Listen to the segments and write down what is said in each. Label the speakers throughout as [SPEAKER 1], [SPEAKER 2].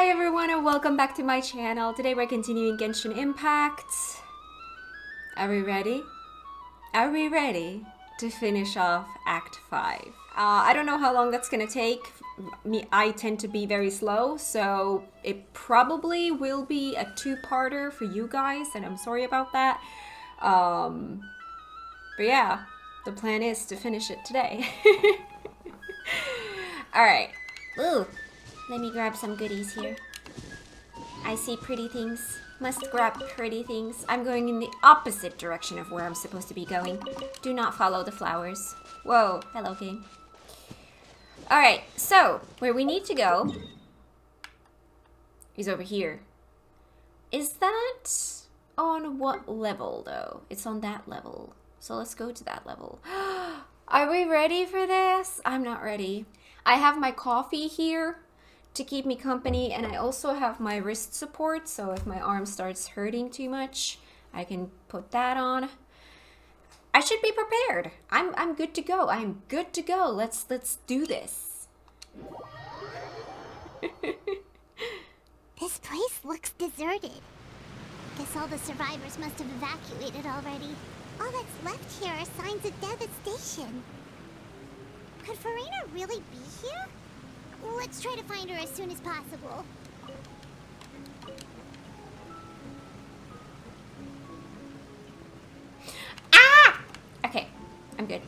[SPEAKER 1] Hi everyone and welcome back to my channel. Today we're continuing Genshin Impact. Are we ready? Are we ready to finish off Act 5? I don't know how long that's gonna take. I tend to be very slow, so it probably will be a two-parter for you guys, and I'm sorry about that. But yeah, the plan is to finish it today. Alright. Ooh, let me grab some goodies here. I see pretty things. Must grab pretty things. I'm going in the opposite direction of where I'm supposed to be going. Do not follow the flowers. Whoa, hello game. Alright, so where we need to go is over here. Is that on what level though? It's on that level. So let's go to that level. Are we ready for this? I'm not ready. I have my coffee here to keep me company, and I also have my wrist support, so if my arm starts hurting too much, I can put that on. I should be prepared. I'm good to go. I'm good to go. Let's do this.
[SPEAKER 2] This place looks deserted. Guess all the survivors must have evacuated already. All that's left here are signs of devastation. Could Farina really be here? Let's try to find her as soon as possible.
[SPEAKER 1] Ah! Okay, I'm good.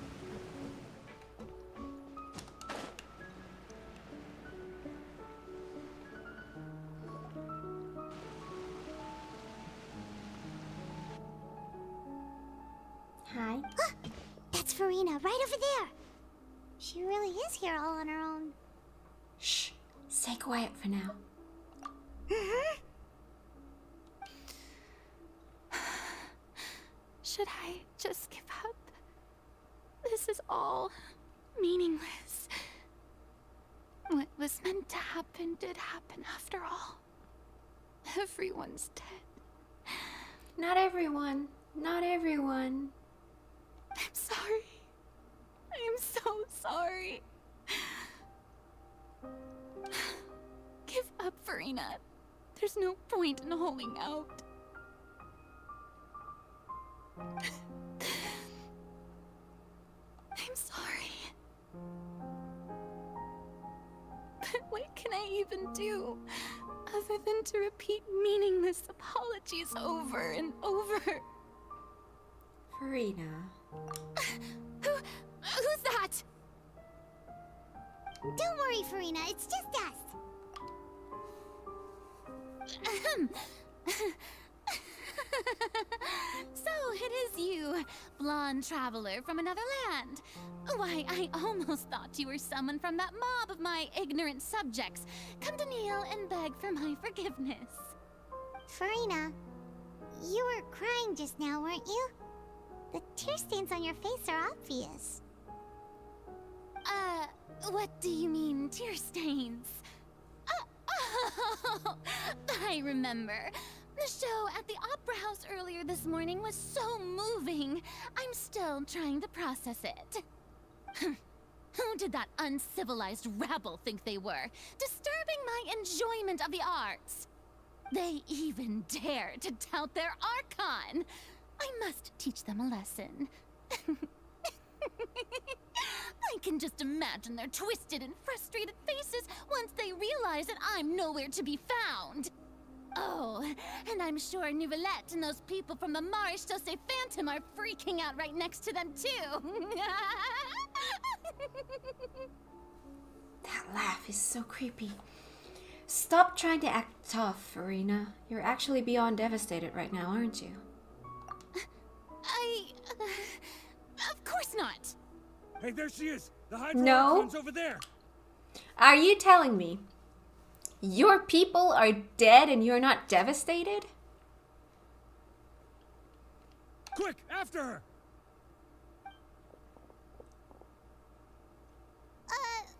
[SPEAKER 1] Hi.
[SPEAKER 2] That's Farina, right over there. She really is here all on her own.
[SPEAKER 1] Shh, stay quiet for now.
[SPEAKER 3] Should I just give up? This is all meaningless. What was meant to happen did happen after all. Everyone's dead.
[SPEAKER 1] Not everyone. Not everyone.
[SPEAKER 3] I'm sorry. I am so sorry. Give up, Farina. There's no point in holding out. I'm sorry. But what can I even do other than to repeat meaningless apologies over and over?
[SPEAKER 1] Farina.
[SPEAKER 3] Who's that?
[SPEAKER 2] Don't worry, Farina, it's just us.
[SPEAKER 3] So it is you, blonde traveler from another land. Why, I almost thought you were someone from that mob of my ignorant subjects, come to kneel and beg for my forgiveness.
[SPEAKER 2] Farina, you were crying just now, weren't you? The tear stains on your face are obvious.
[SPEAKER 3] What do you mean, tear stains? Oh, I remember. The show at the Opera House earlier this morning was so moving. I'm still trying to process it. Who did that uncivilized rabble think they were, disturbing my enjoyment of the arts? They even dare to tout their Archon. I must teach them a lesson. I can just imagine their twisted and frustrated faces once they realize that I'm nowhere to be found. Oh, and I'm sure Nouvellette and those people from the Marche Chaussee Phantom are freaking out right next to them too.
[SPEAKER 1] That laugh is so creepy. Stop trying to act tough, Farina. You're actually beyond devastated right now, aren't you?
[SPEAKER 3] Of course not.
[SPEAKER 4] Hey, there she is! The Hydra
[SPEAKER 1] No.
[SPEAKER 4] Archon's over there!
[SPEAKER 1] Are you telling me your people are dead and you're not devastated?
[SPEAKER 4] Quick, after her!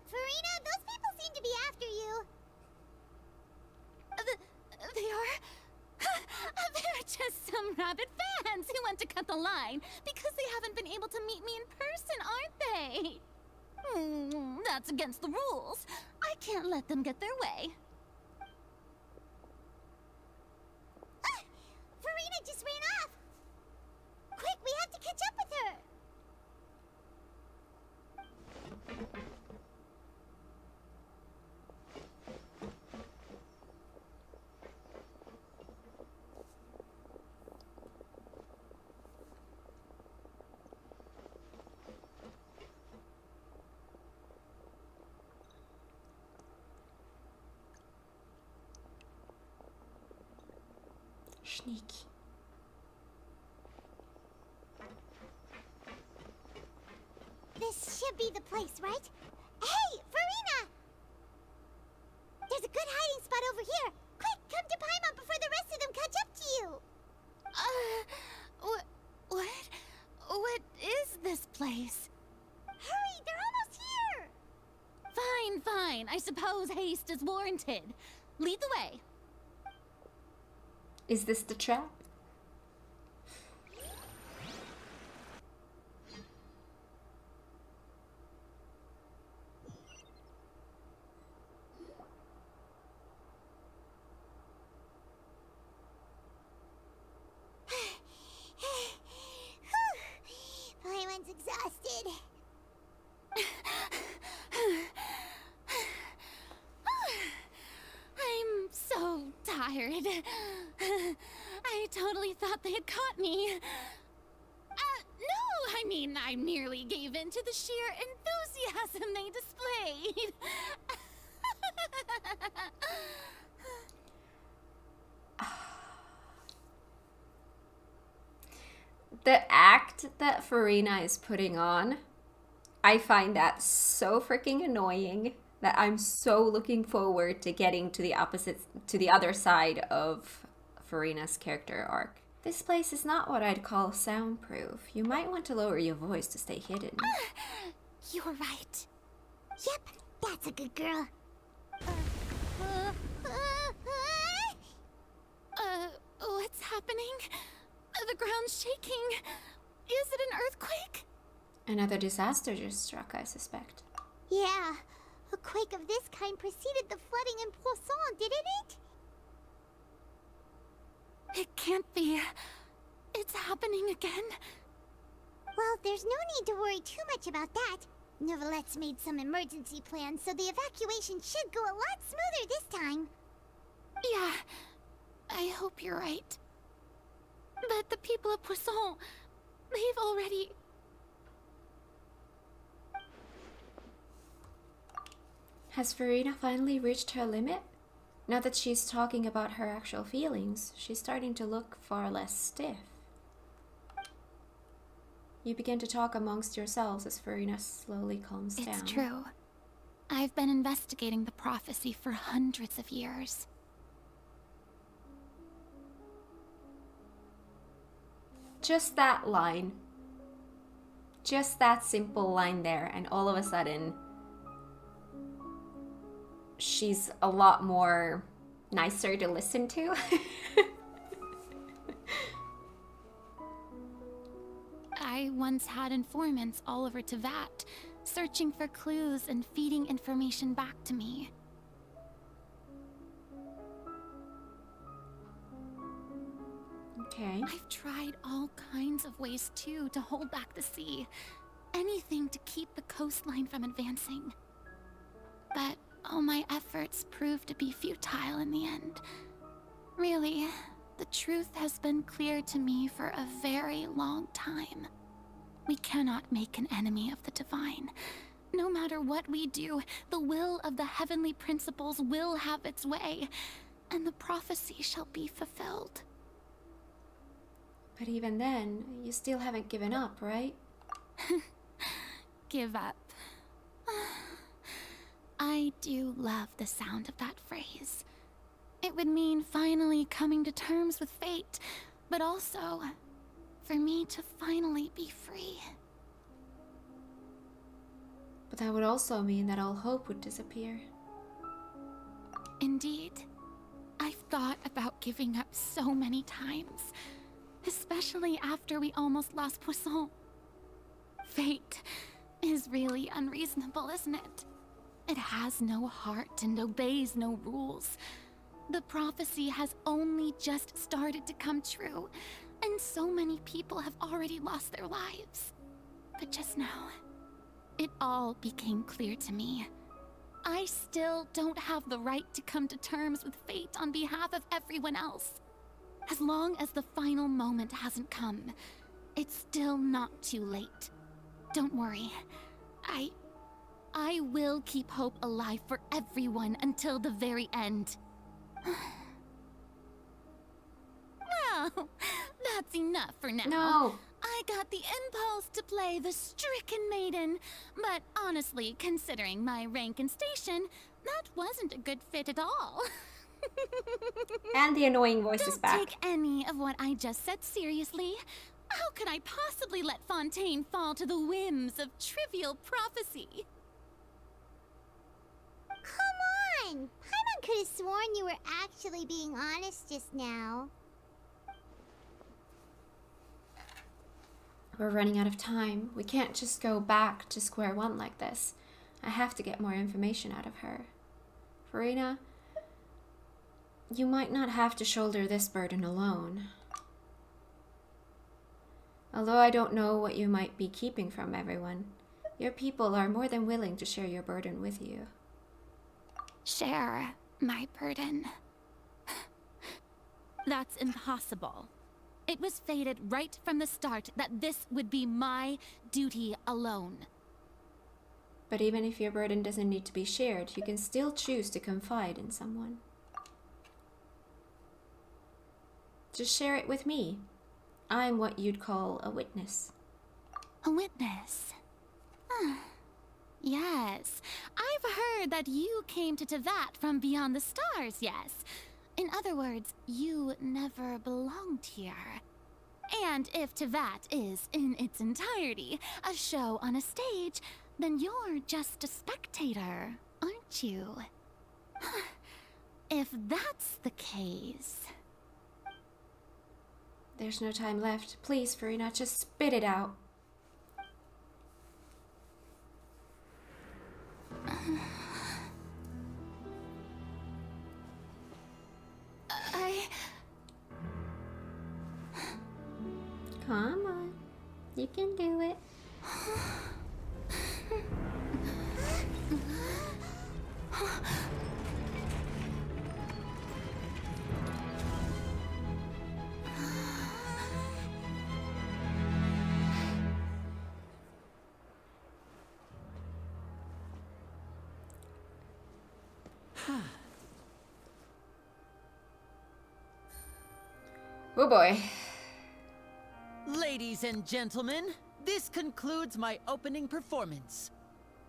[SPEAKER 2] Farina, those people seem to be after you.
[SPEAKER 3] They are? They're just some rabid fans who want to cut the line because they haven't been able to meet me in person, aren't they? That's against the rules. I can't let them get their way.
[SPEAKER 1] Sneaky.
[SPEAKER 2] This should be the place, right? Hey, Farina! There's a good hiding spot over here. Quick, come to Paimon before the rest of them catch up to you.
[SPEAKER 3] What is this place?
[SPEAKER 2] Hurry, they're almost here.
[SPEAKER 3] Fine. I suppose haste is warranted. Lead the way.
[SPEAKER 1] Is this the trap?
[SPEAKER 2] Paimon's exhausted.
[SPEAKER 3] I'm so tired. I totally thought they had caught me. No, I mean, I merely gave in to the sheer enthusiasm they displayed.
[SPEAKER 1] The act that Farina is putting on, I find that so freaking annoying that I'm so looking forward to getting to the other side of Farina's character arc. This place is not what I'd call soundproof. You might want to lower your voice to stay hidden.
[SPEAKER 2] You're right. Yep, that's a good girl.
[SPEAKER 3] What's happening? The ground's shaking. Is it an earthquake?
[SPEAKER 1] Another disaster just struck, I suspect.
[SPEAKER 2] Yeah, a quake of this kind preceded the flooding in Poisson, didn't it?
[SPEAKER 3] It can't be. It's happening again.
[SPEAKER 2] Well, there's no need to worry too much about that. Neverlette's made some emergency plans, so the evacuation should go a lot smoother this time.
[SPEAKER 3] Yeah, I hope you're right. But the people of Poisson, they've already...
[SPEAKER 1] Has Farina finally reached her limit? Now that she's talking about her actual feelings, she's starting to look far less stiff. You begin to talk amongst yourselves as Farina slowly calms down.
[SPEAKER 3] It's true. I've been investigating the prophecy for hundreds of years.
[SPEAKER 1] Just that line. Just that simple line there, and all of a sudden, she's a lot more nicer to listen to.
[SPEAKER 3] I once had informants all over Tevat, searching for clues and feeding information back to me.
[SPEAKER 1] Okay.
[SPEAKER 3] I've tried all kinds of ways too to hold back the sea. Anything to keep the coastline from advancing. But all my efforts proved to be futile in the end. Really, the truth has been clear to me for a very long time. We cannot make an enemy of the divine. No matter what we do, the will of the heavenly principles will have its way, and the prophecy shall be fulfilled.
[SPEAKER 1] But even then, you still haven't given up, right?
[SPEAKER 3] Give up. I do love the sound of that phrase. It would mean finally coming to terms with fate, but also for me to finally be free.
[SPEAKER 1] But that would also mean that all hope would disappear.
[SPEAKER 3] Indeed. I've thought about giving up so many times, especially after we almost lost Poisson. Fate is really unreasonable, isn't it? It has no heart and obeys no rules. The prophecy has only just started to come true, and so many people have already lost their lives. But just now, it all became clear to me. I still don't have the right to come to terms with fate on behalf of everyone else. As long as the final moment hasn't come, it's still not too late. Don't worry. I will keep hope alive for everyone until the very end. that's enough for now.
[SPEAKER 1] No.
[SPEAKER 3] I got the impulse to play the stricken maiden, but honestly, considering my rank and station, that wasn't a good fit at all.
[SPEAKER 1] And the annoying voice is
[SPEAKER 3] Don't
[SPEAKER 1] back.
[SPEAKER 3] take any of what I just said seriously. How could I possibly let Fontaine fall to the whims of trivial prophecy?
[SPEAKER 2] Come on! Paimon could have sworn you were actually being honest just now.
[SPEAKER 1] We're running out of time. We can't just go back to square one like this. I have to get more information out of her. Farina, you might not have to shoulder this burden alone. Although I don't know what you might be keeping from everyone, your people are more than willing to share your burden with you.
[SPEAKER 3] Share my burden. That's impossible. It was fated right from the start that this would be my duty alone.
[SPEAKER 1] But even if your burden doesn't need to be shared, you can still choose to confide in someone. Just share it with me. I'm what you'd call a witness.
[SPEAKER 3] A witness? Yes. I've heard that you came to Tevat from beyond the stars, yes. In other words, you never belonged here. And if Tevat is, in its entirety, a show on a stage, then you're just a spectator, aren't you? If that's the case...
[SPEAKER 1] There's no time left. Please, Farina, just spit it out. Come on. You can do it. Oh boy.
[SPEAKER 5] Ladies and gentlemen, this concludes my opening performance.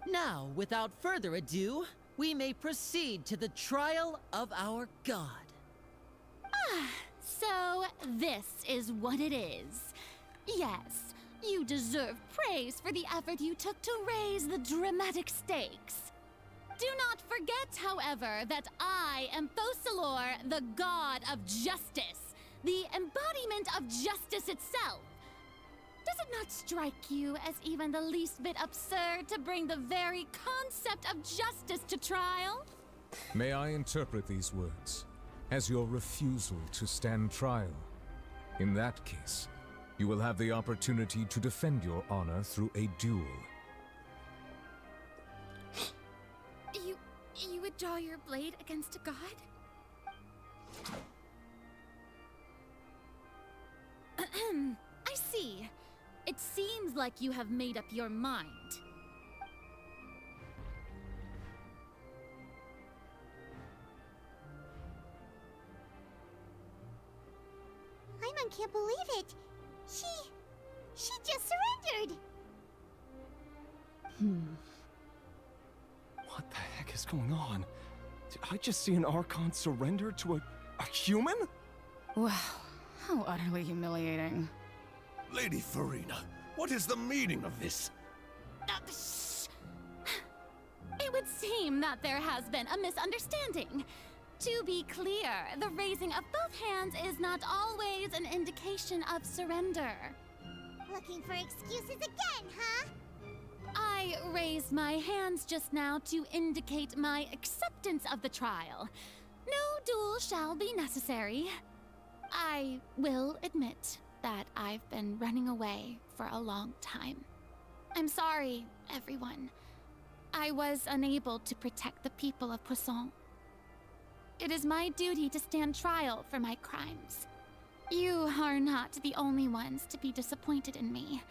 [SPEAKER 5] Now, without further ado, we may proceed to the trial of our god.
[SPEAKER 3] So, this is what it is. Yes, you deserve praise for the effort you took to raise the dramatic stakes. Do not forget, however, that I am Fosalor, the god of justice, the embodiment of justice itself. Does it not strike you as even the least bit absurd to bring the very concept of justice to trial?
[SPEAKER 6] May I interpret these words as your refusal to stand trial? In that case, you will have the opportunity to defend your honor through a duel.
[SPEAKER 3] You would draw your blade against a god? I see. It seems like you have made up your mind.
[SPEAKER 2] Paimon can't believe it. She just surrendered.
[SPEAKER 7] What the heck is going on? Did I just see an Archon surrender to a human?
[SPEAKER 8] Wow, how utterly humiliating.
[SPEAKER 4] Lady Farina, what is the meaning of this?
[SPEAKER 3] Shh. It would seem that there has been a misunderstanding. To be clear, the raising of both hands is not always an indication of surrender.
[SPEAKER 2] Looking for excuses again, huh?
[SPEAKER 3] I raised my hands just now to indicate my acceptance of the trial. No duel shall be necessary. I will admit that I've been running away for a long time. I'm sorry, everyone. I was unable to protect the people of Poisson. It is my duty to stand trial for my crimes. You are not the only ones to be disappointed in me.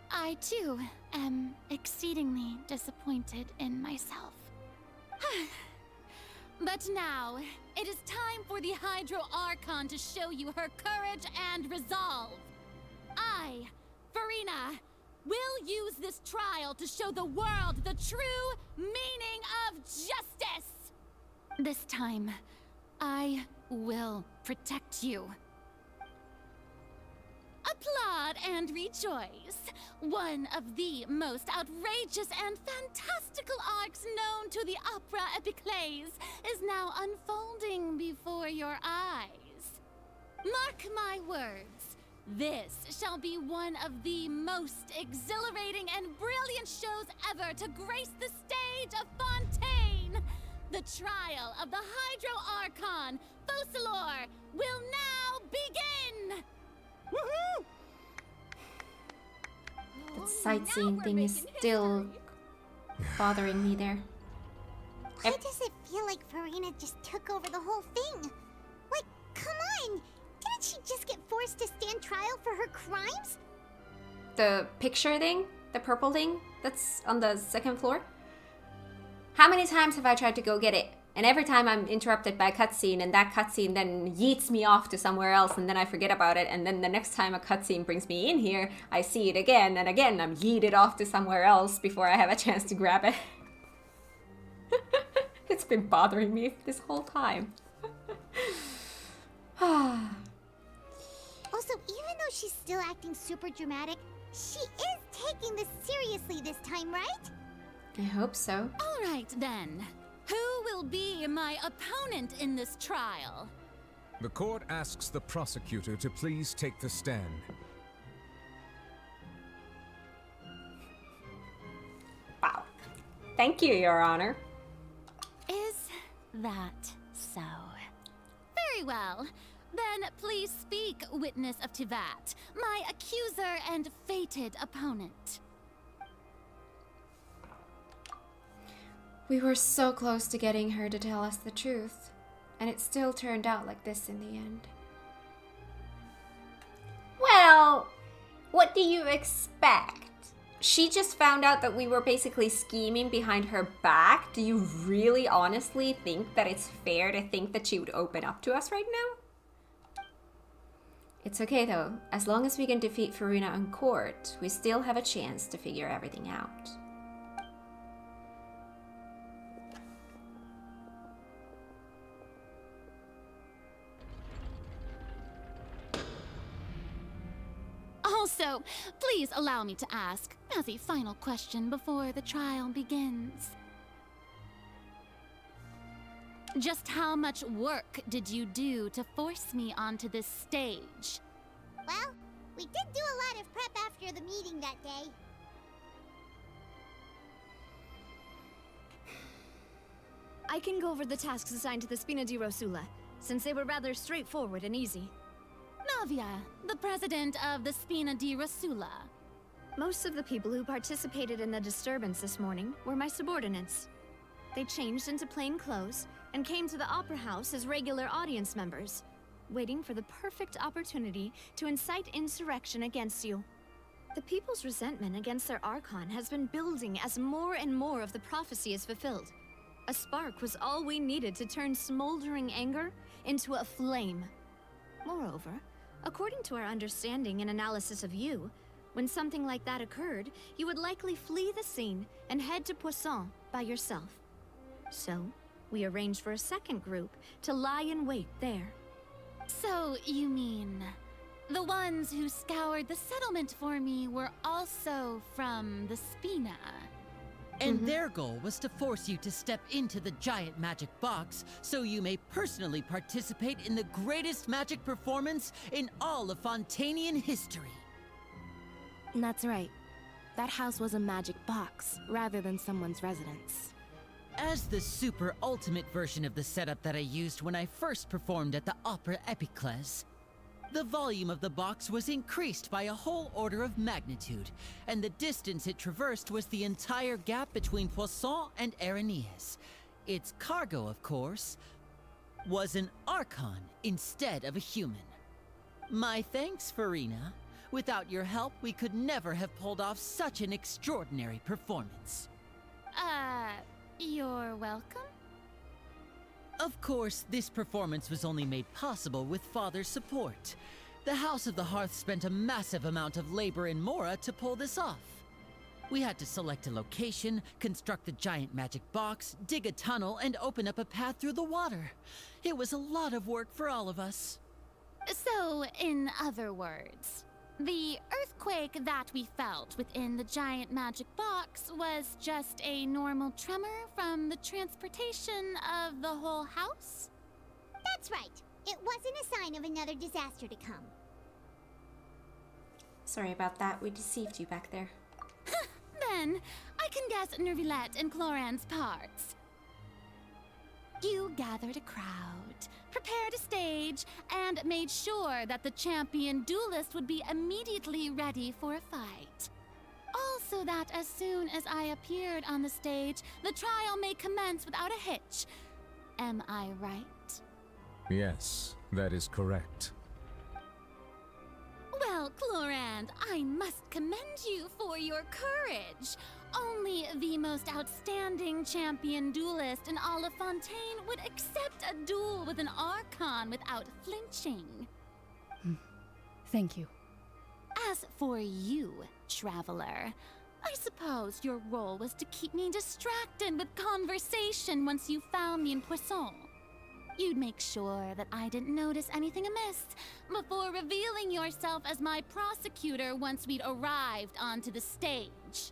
[SPEAKER 3] I, too, am exceedingly disappointed in myself. But now, it is time for the Hydro Archon to show you her courage and resolve. I, Farina, will use this trial to show the world the true meaning of justice! This time, I will protect you. Applaud and rejoice! One of the most outrageous and fantastical arcs known to the opera epiclese is now unfolding before your eyes. Mark my words, this shall be one of the most exhilarating and brilliant shows ever to grace the stage of Fontaine! The trial of the Hydro Archon, Focalor, will now begin!
[SPEAKER 7] Woohoo!
[SPEAKER 1] That sightseeing thing is still bothering me there.
[SPEAKER 2] Why does it feel like Farina just took over the whole thing? Like, come on! Didn't she just get forced to stand trial for her crimes?
[SPEAKER 1] The picture thing? The purple thing that's on the second floor? How many times have I tried to go get it? And every time I'm interrupted by a cutscene, and that cutscene then yeets me off to somewhere else, and then I forget about it, and then the next time a cutscene brings me in here, I see it again, and again I'm yeeted off to somewhere else before I have a chance to grab it. It's been bothering me this whole time.
[SPEAKER 2] Also, even though she's still acting super dramatic, she is taking this seriously this time, right?
[SPEAKER 1] I hope so.
[SPEAKER 3] All right, then. Who will be my opponent in this trial?
[SPEAKER 6] The court asks the prosecutor to please take the stand.
[SPEAKER 1] Wow. Thank you, Your Honor.
[SPEAKER 3] Is that so? Very well. Then please speak, witness of Tivat, my accuser and fated opponent.
[SPEAKER 1] We were so close to getting her to tell us the truth, and it still turned out like this in the end. Well, what do you expect? She just found out that we were basically scheming behind her back. Do you really honestly think that it's fair to think that she would open up to us right now? It's okay though. As long as we can defeat Farina in court, we still have a chance to figure everything out.
[SPEAKER 3] Also, please allow me to ask, as a final question before the trial begins. Just how much work did you do to force me onto this stage?
[SPEAKER 2] Well, we did do a lot of prep after the meeting that day.
[SPEAKER 9] I can go over the tasks assigned to the Spina di Rosula, since they were rather straightforward and easy.
[SPEAKER 3] Navia, the president of the Spina di Rosula.
[SPEAKER 9] Most of the people who participated in the disturbance this morning were my subordinates. They changed into plain clothes and came to the Opera House as regular audience members, waiting for the perfect opportunity to incite insurrection against you. The people's resentment against their Archon has been building as more and more of the prophecy is fulfilled. A spark was all we needed to turn smoldering anger into a flame. Moreover, according to our understanding and analysis of you, when something like that occurred, you would likely flee the scene and head to Poisson by yourself. So, we arranged for a second group to lie in wait there.
[SPEAKER 3] So, you mean, the ones who scoured the settlement for me were also from the Spina?
[SPEAKER 5] And their goal was to force you to step into the giant magic box so you may personally participate in the greatest magic performance in all of Fontainian history.
[SPEAKER 10] That's right. That house was a magic box, rather than someone's residence.
[SPEAKER 5] As the super ultimate version of the setup that I used when I first performed at the Opera Epiclese, the volume of the box was increased by a whole order of magnitude, and the distance it traversed was the entire gap between Poisson and Areneas. Its cargo, of course, was an Archon instead of a human. My thanks, Farina. Without your help, we could never have pulled off such an extraordinary performance.
[SPEAKER 3] You're welcome?
[SPEAKER 5] Of course, this performance was only made possible with Father's support. The House of the Hearth spent a massive amount of labor in Mora to pull this off. We had to select a location, construct the giant magic box, dig a tunnel, and open up a path through the water. It was a lot of work for all of us.
[SPEAKER 3] So, in other words, the earthquake that we felt within the giant magic box was just a normal tremor from the transportation of the whole house?
[SPEAKER 2] That's right. It wasn't a sign of another disaster to come.
[SPEAKER 1] Sorry about that. We deceived you back there.
[SPEAKER 3] Then, I can guess Nervilette and Cloran's parts. You gathered a crowd, prepared a stage, and made sure that the champion duelist would be immediately ready for a fight. Also that as soon as I appeared on the stage, the trial may commence without a hitch. Am I right?
[SPEAKER 6] Yes, that is correct.
[SPEAKER 3] Well, Clorand, I must commend you for your courage. Only the most outstanding champion duelist in all of Fontaine would accept a duel with an Archon without flinching.
[SPEAKER 8] Thank you.
[SPEAKER 3] As for you, Traveler, I suppose your role was to keep me distracted with conversation once you found me in Poisson. You'd make sure that I didn't notice anything amiss before revealing yourself as my prosecutor once we'd arrived onto the stage.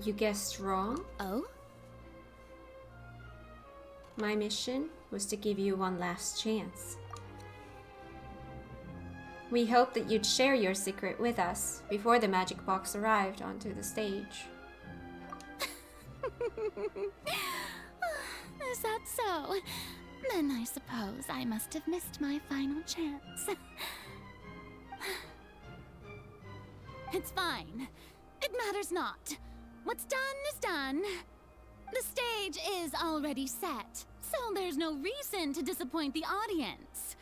[SPEAKER 1] You guessed wrong.
[SPEAKER 3] Oh?
[SPEAKER 1] My mission was to give you one last chance. We hoped that you'd share your secret with us before the magic box arrived onto the stage.
[SPEAKER 3] Is that so? Then I suppose I must have missed my final chance. It's fine. It matters not. What's done is done. The stage is already set, so there's no reason to disappoint the audience.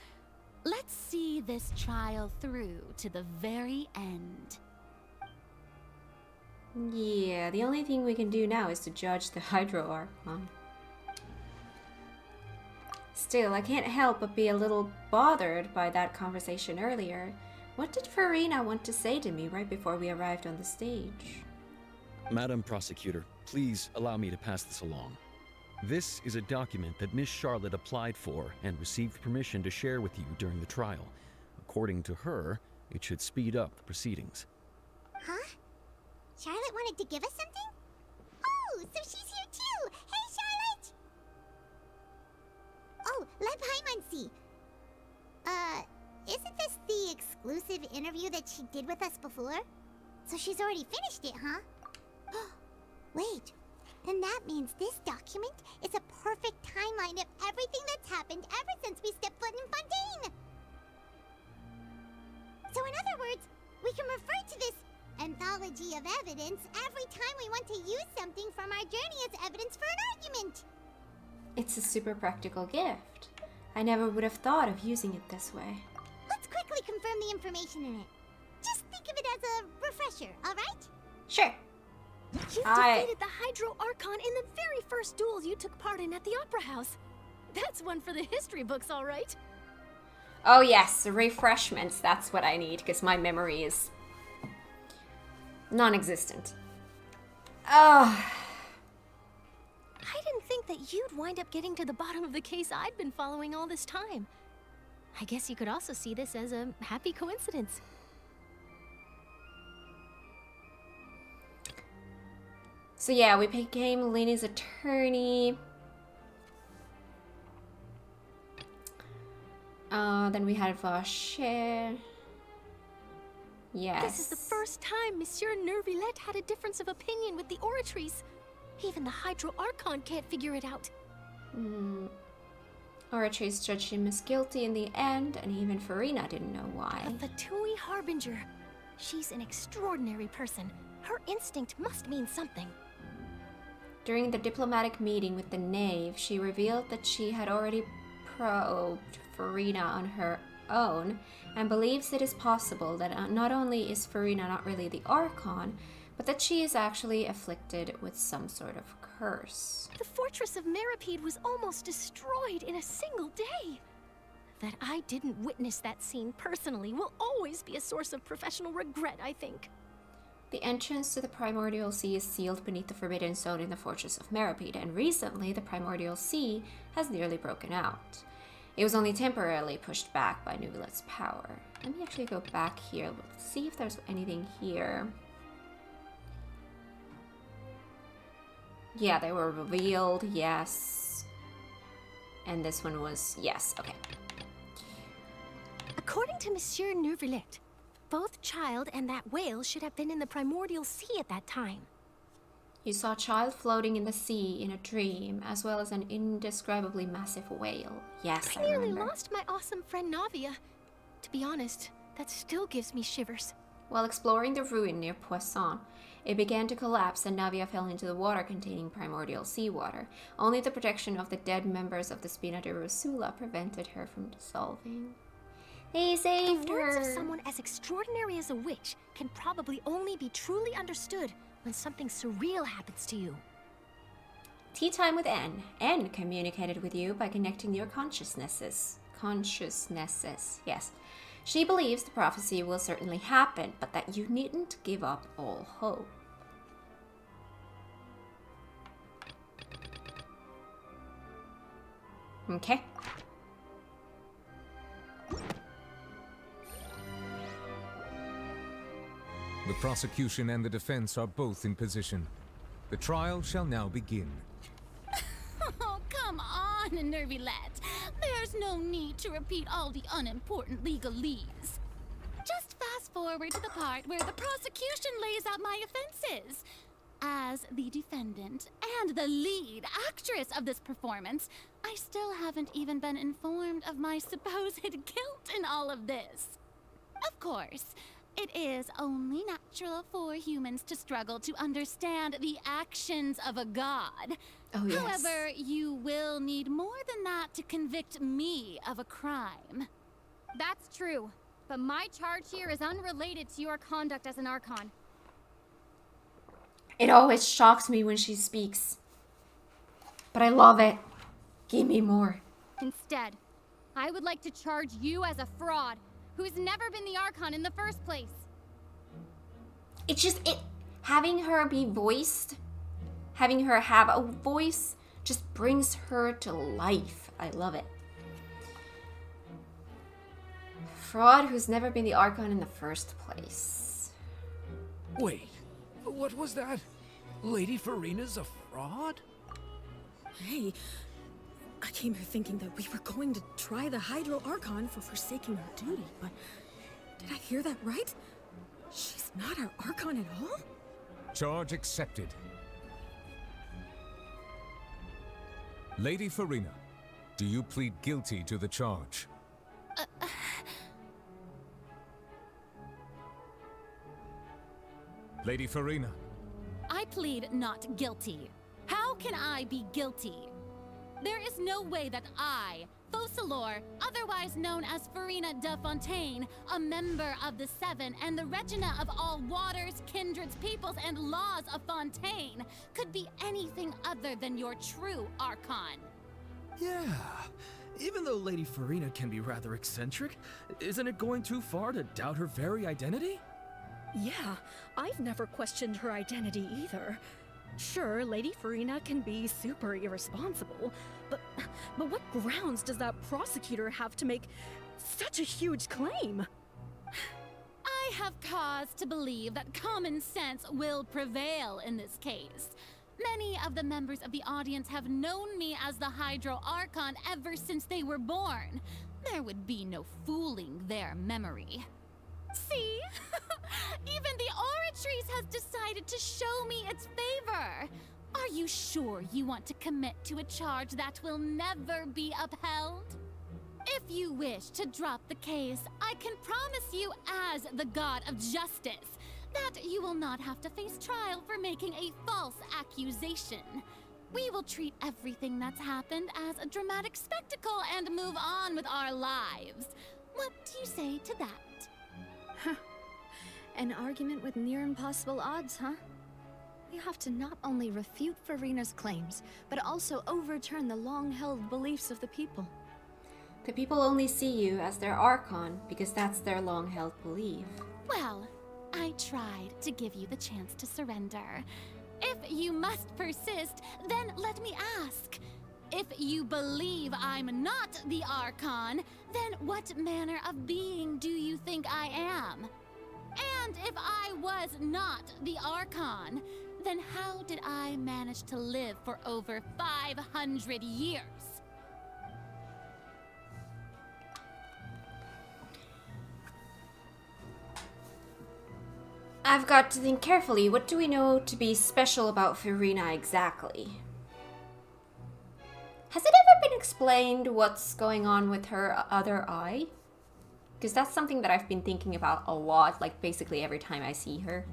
[SPEAKER 3] Let's see this trial through to the very end.
[SPEAKER 1] Yeah, the only thing we can do now is to judge the Hydro Archon. Still, I can't help but be a little bothered by that conversation earlier. What did Farina want to say to me right before we arrived on the stage?
[SPEAKER 11] Madam Prosecutor, please allow me to pass this along. This is a document that Miss Charlotte applied for and received permission to share with you during the trial. According to her, it should speed up the proceedings.
[SPEAKER 2] Huh? Charlotte wanted to give us something? Oh, so she's here too! Hey, Charlotte! Oh, let Paimon see. Isn't this the exclusive interview that she did with us before? So she's already finished it, huh? Wait, then that means this document is a perfect timeline of everything that's happened ever since we stepped foot in Fontaine! So in other words, we can refer to this anthology of evidence every time we want to use something from our journey as evidence for an argument!
[SPEAKER 1] It's a super practical gift. I never would have thought of using it this way.
[SPEAKER 2] Let's quickly confirm the information in it. Just think of it as a refresher, alright?
[SPEAKER 1] Sure.
[SPEAKER 12] You defeated the Hydro Archon in the very first duels you took part in at the Opera House. That's one for the history books, all right.
[SPEAKER 1] Oh yes, refreshments. That's what I need, because my memory is non-existent. Oh.
[SPEAKER 12] I didn't think that you'd wind up getting to the bottom of the case I'd been following all this time. I guess you could also see this as a happy coincidence.
[SPEAKER 1] So yeah, we became Lena's attorney. Then we had Vacher. Yes.
[SPEAKER 12] This is the first time Monsieur Nervilette had a difference of opinion with the Oratrice. Even the Hydro Archon can't figure it out.
[SPEAKER 1] Oratrice judged him as guilty in the end, and even Farina didn't know why.
[SPEAKER 12] The Fatui Harbinger. She's an extraordinary person. Her instinct must mean something.
[SPEAKER 1] During the diplomatic meeting with the Knave, she revealed that she had already probed Farina on her own, and believes it is possible that not only is Farina not really the Archon, but that she is actually afflicted with some sort of curse.
[SPEAKER 12] The fortress of Meripede was almost destroyed in a single day. That I didn't witness that scene personally will always be a source of professional regret, I think.
[SPEAKER 1] The entrance to the Primordial Sea is sealed beneath the Forbidden Zone in the Fortress of Meripede, and recently the Primordial Sea has nearly broken out. It was only temporarily pushed back by Nuvilet's power. Let me actually go back here. Let's see if there's anything here. Yeah, they were revealed, yes. And this one was, yes, okay.
[SPEAKER 12] According to Monsieur Neuvillette, both Child and that whale should have been in the Primordial Sea at that time.
[SPEAKER 1] You saw Child floating in the sea in a dream, as well as an indescribably massive whale. Yes, I
[SPEAKER 12] nearly
[SPEAKER 1] remember.
[SPEAKER 12] lost my awesome friend Navia. To be honest, that still gives me shivers.
[SPEAKER 1] While exploring the ruin near Poisson, it began to collapse and Navia fell into the water containing primordial seawater. Only the protection of the dead members of the Spina de Rosula prevented her from dissolving. They saved
[SPEAKER 12] The
[SPEAKER 1] her!
[SPEAKER 12] words of someone as extraordinary as a witch can probably only be truly understood when something surreal happens to you.
[SPEAKER 1] Tea time with N. N communicated with you by connecting your consciousnesses. Yes. She believes the prophecy will certainly happen, but that you needn't give up all hope. Okay.
[SPEAKER 6] The prosecution and the defense are both in position. The trial shall now begin.
[SPEAKER 3] Oh, come on, Neuvillette. There's no need to repeat all the unimportant legalese. Just fast forward to the part where the prosecution lays out my offenses. As the defendant and the lead actress of this performance, I still haven't even been informed of my supposed guilt in all of this. Of course, it is only natural for humans to struggle to understand the actions of a god.
[SPEAKER 1] Oh, yes.
[SPEAKER 3] However, you will need more than that to convict me of a crime.
[SPEAKER 13] That's true, but my charge here is unrelated to your conduct as an Archon.
[SPEAKER 1] It always shocks me when she speaks. But I love it. Give me more.
[SPEAKER 13] Instead, I would like to charge you as a fraud who's never been the Archon in the first place.
[SPEAKER 1] It's just, having her be voiced, having her have a voice, just brings her to life. I love it. Fraud who's never been the Archon in the first place.
[SPEAKER 4] Wait, what was that? Lady Farina's a fraud?
[SPEAKER 14] Hey, I came here thinking that we were going to try the Hydro Archon for forsaking her duty, but did I hear that right? She's not our Archon at all?
[SPEAKER 6] Charge accepted. Lady Farina, do you plead guilty to the charge? Lady Farina.
[SPEAKER 3] I plead not guilty. How can I be guilty? There is no way that I, Focalor, otherwise known as Farina de Fontaine, a member of the Seven and the Regina of all waters, kindreds, peoples, and laws of Fontaine, could be anything other than your true Archon.
[SPEAKER 15] Yeah. Even though Lady Farina can be rather eccentric, isn't it going too far to doubt her very identity?
[SPEAKER 14] Yeah, I've never questioned her identity either. Sure, Lady Farina can be super irresponsible, but what grounds does that prosecutor have to make such a huge claim?
[SPEAKER 3] I have cause to believe that common sense will prevail in this case. Many of the members of the audience have known me as the Hydro Archon ever since they were born. There would be no fooling their memory. See? Even the Oratrice has decided to show me its favor. Are you sure you want to commit to a charge that will never be upheld? If you wish to drop the case, I can promise you as the God of Justice that you will not have to face trial for making a false accusation. We will treat everything that's happened as a dramatic spectacle and move on with our lives. What do you say to that?
[SPEAKER 9] An argument with near impossible odds, huh? You have to not only refute Farina's claims, but also overturn the long-held beliefs of the people.
[SPEAKER 1] The people only see you as their Archon because that's their long-held belief.
[SPEAKER 3] Well, I tried to give you the chance to surrender. If you must persist, then let me ask. If you believe I'm not the Archon, then what manner of being do you think I am? And if I was not the Archon, then how did I manage to live for over 500 years?
[SPEAKER 1] I've got to think carefully. What do we know to be special about Farina exactly? Has it ever been explained what's going on with her other eye? Because that's something that I've been thinking about a lot, like basically every time I see her.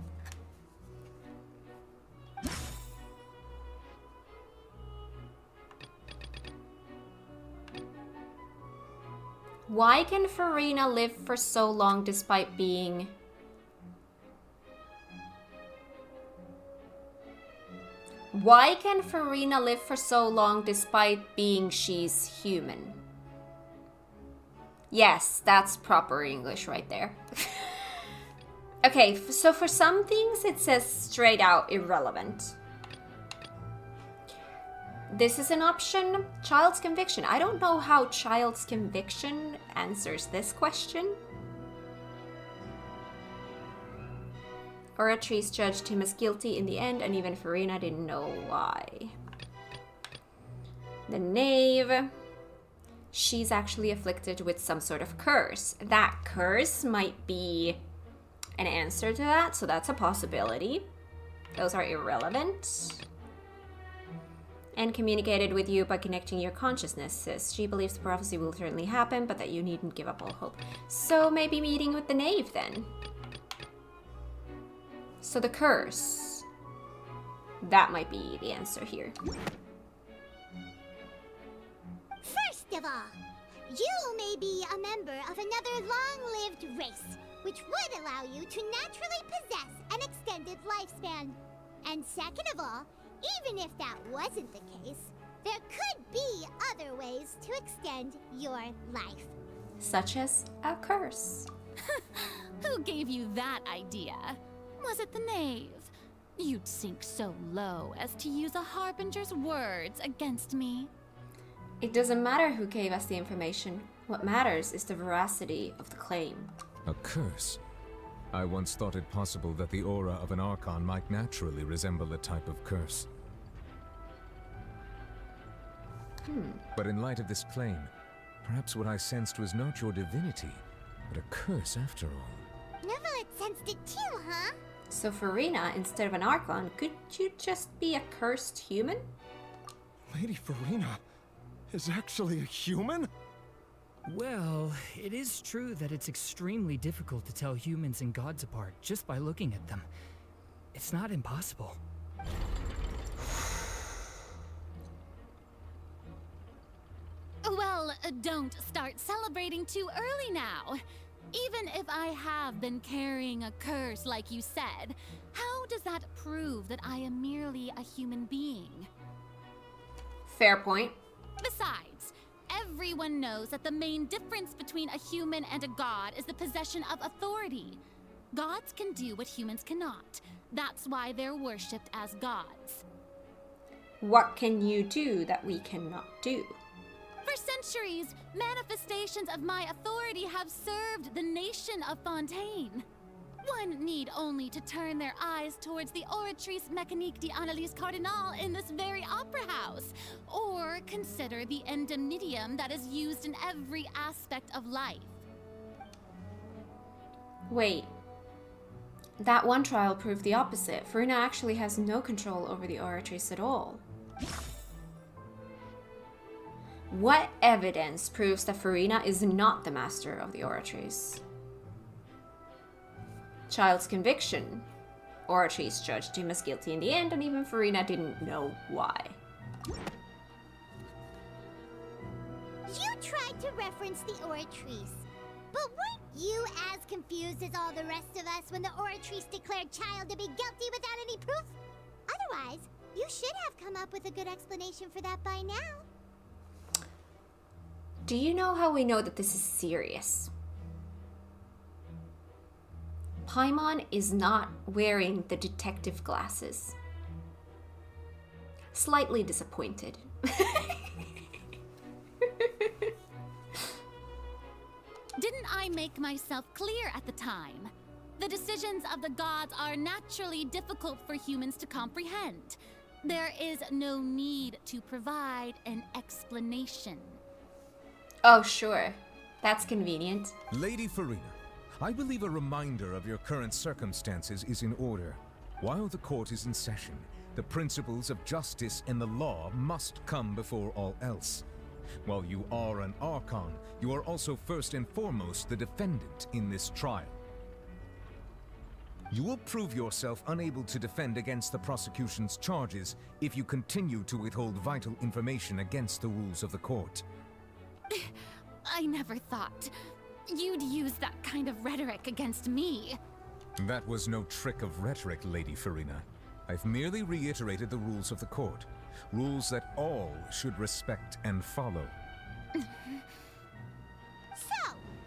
[SPEAKER 1] Why can Farina live for so long despite being... Why can Farina live for so long despite being she's human? Yes, that's proper English right there. Okay, so for some things it says straight out irrelevant. This is an option, child's conviction. I don't know how child's conviction answers this question. Oratrice judged him as guilty in the end, and even Farina didn't know why. The knave. She's actually afflicted with some sort of curse. That curse might be an answer to that, so that's a possibility. Those are irrelevant. And communicated with you by connecting your consciousnesses. She believes the prophecy will certainly happen, but that you needn't give up all hope. So maybe meeting with the knave then. So the curse. That might be the answer here.
[SPEAKER 2] First of all, you may be a member of another long-lived race, which would allow you to naturally possess an extended lifespan. And second of all, even if that wasn't the case, there could be other ways to extend your life.
[SPEAKER 1] Such as a curse.
[SPEAKER 3] Who gave you that idea? Was it the knave? You'd sink so low as to use a harbinger's words against me.
[SPEAKER 1] It doesn't matter who gave us the information. What matters is the veracity of the claim.
[SPEAKER 6] A curse? I once thought it possible that the aura of an Archon might naturally resemble a type of curse. But in light of this claim, perhaps what I sensed was not your divinity, but a curse after all.
[SPEAKER 2] Neverlet sensed it too, huh?
[SPEAKER 1] So Farina, instead of an Archon, could you just be a cursed human?
[SPEAKER 7] Lady Farina is actually a human?
[SPEAKER 15] Well, it is true that it's extremely difficult to tell humans and gods apart just by looking at them. It's not impossible.
[SPEAKER 3] Well, don't start celebrating too early now. Even if I have been carrying a curse like you said, how does that prove that I am merely a human being?
[SPEAKER 1] Fair point.
[SPEAKER 3] Besides, everyone knows that the main difference between a human and a god is the possession of authority. Gods can do what humans cannot. That's why they're worshipped as gods.
[SPEAKER 1] What can you do that we cannot do?
[SPEAKER 3] For centuries, manifestations of my authority have served the nation of Fontaine. One need only to turn their eyes towards the Oratrice Mécanique d'Analyse Cardinal in this very opera house, or consider the endemnitium that is used in every aspect of life.
[SPEAKER 1] Wait. That one trial proved the opposite. Farina actually has no control over the Oratrice at all. What evidence proves that Farina is not the master of the Oratrice? Child's conviction. Oratrice judged him as guilty in the end, and even Farina didn't know why.
[SPEAKER 2] You tried to reference the Oratrice, But weren't you as confused as all the rest of us when the Oratrice declared Child to be guilty without any proof? Otherwise, you should have come up with a good explanation for that by now.
[SPEAKER 1] Do you know how we know that this is serious? Paimon is not wearing the detective glasses. Slightly disappointed.
[SPEAKER 3] Didn't I make myself clear at the time? The decisions of the gods are naturally difficult for humans to comprehend. There is no need to provide an explanation.
[SPEAKER 1] Oh, sure. That's convenient.
[SPEAKER 6] Lady Farina, I believe a reminder of your current circumstances is in order. While the court is in session, the principles of justice and the law must come before all else. While you are an Archon, you are also first and foremost the defendant in this trial. You will prove yourself unable to defend against the prosecution's charges if you continue to withhold vital information against the rules of the court.
[SPEAKER 3] I never thought you'd use that kind of rhetoric against me.
[SPEAKER 6] That was no trick of rhetoric, Lady Farina. I've merely reiterated the rules of the court. Rules that all should respect and follow.
[SPEAKER 2] So,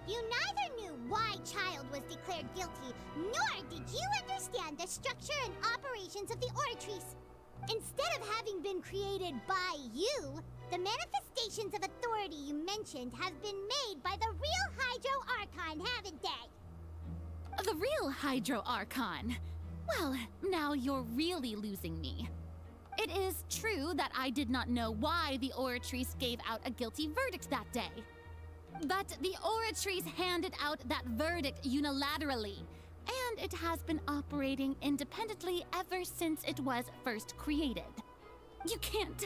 [SPEAKER 2] you neither knew why Child was declared guilty, nor did you understand the structure and operations of the Oratrice. Instead of having been created by you, the manifestations of authority you mentioned have been made by the real Hydro Archon, haven't they?
[SPEAKER 3] The real Hydro Archon? Well, now you're really losing me. It is true that I did not know why the Oratrice gave out a guilty verdict that day. But the Oratrice handed out that verdict unilaterally, and it has been operating independently ever since it was first created. You can't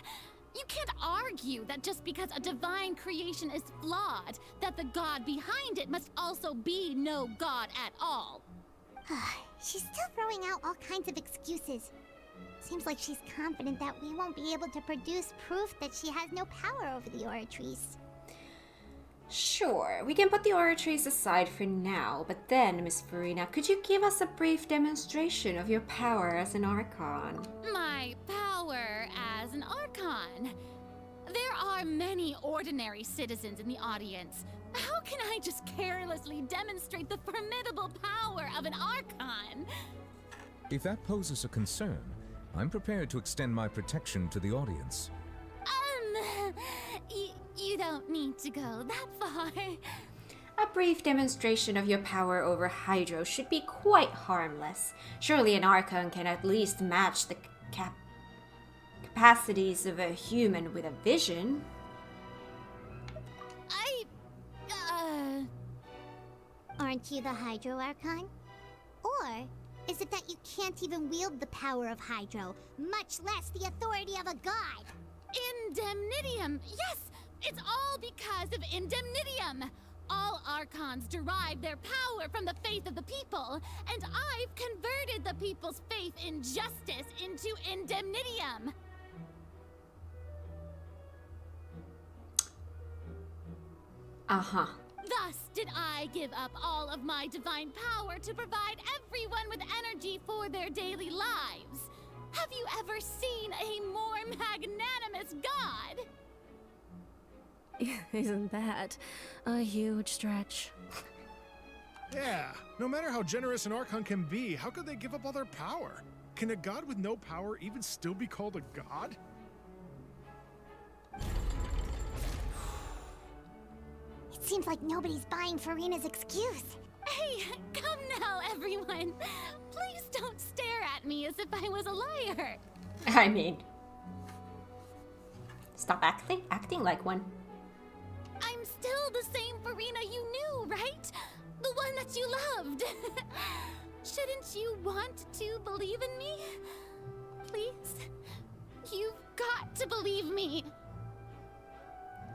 [SPEAKER 3] argue that just because a divine creation is flawed, that the god behind it must also be no god at all.
[SPEAKER 2] She's still throwing out all kinds of excuses. Seems like she's confident that we won't be able to produce proof that she has no power over the Oratrice.
[SPEAKER 1] Sure, we can put the Oratrice aside for now, but then, Miss Farina, could you give us a brief demonstration of your power as an Archon?
[SPEAKER 3] My power as an Archon? There are many ordinary citizens in the audience. How can I just carelessly demonstrate the formidable power of an Archon?
[SPEAKER 6] If that poses a concern, I'm prepared to extend my protection to the audience.
[SPEAKER 3] You don't need to go that far.
[SPEAKER 1] A brief demonstration of your power over Hydro should be quite harmless. Surely an Archon can at least match the capacities of a human with a vision.
[SPEAKER 2] Aren't you the Hydro Archon? Or is it that you can't even wield the power of Hydro, much less the authority of a god?
[SPEAKER 3] Indemnitium! Yes! It's all because of Indemnitium! All Archons derive their power from the faith of the people, and I've converted the people's faith in justice into Indemnitium!
[SPEAKER 1] Uh-huh.
[SPEAKER 3] Thus did I give up all of my divine power to provide everyone with energy for their daily lives. Have you ever seen a more magnanimous god?
[SPEAKER 14] Isn't that a huge stretch?
[SPEAKER 16] Yeah, no matter how generous an Archon can be, how could they give up all their power? Can a god with no power even still be called a god?
[SPEAKER 2] It seems like nobody's buying Farina's excuse.
[SPEAKER 3] Hey, come now, everyone. Please don't stare at me as if I was a liar.
[SPEAKER 1] I mean, stop acting like one.
[SPEAKER 3] I'm still the same Farina you knew, right? The one that you loved. Shouldn't you want to believe in me? Please? You've got to believe me.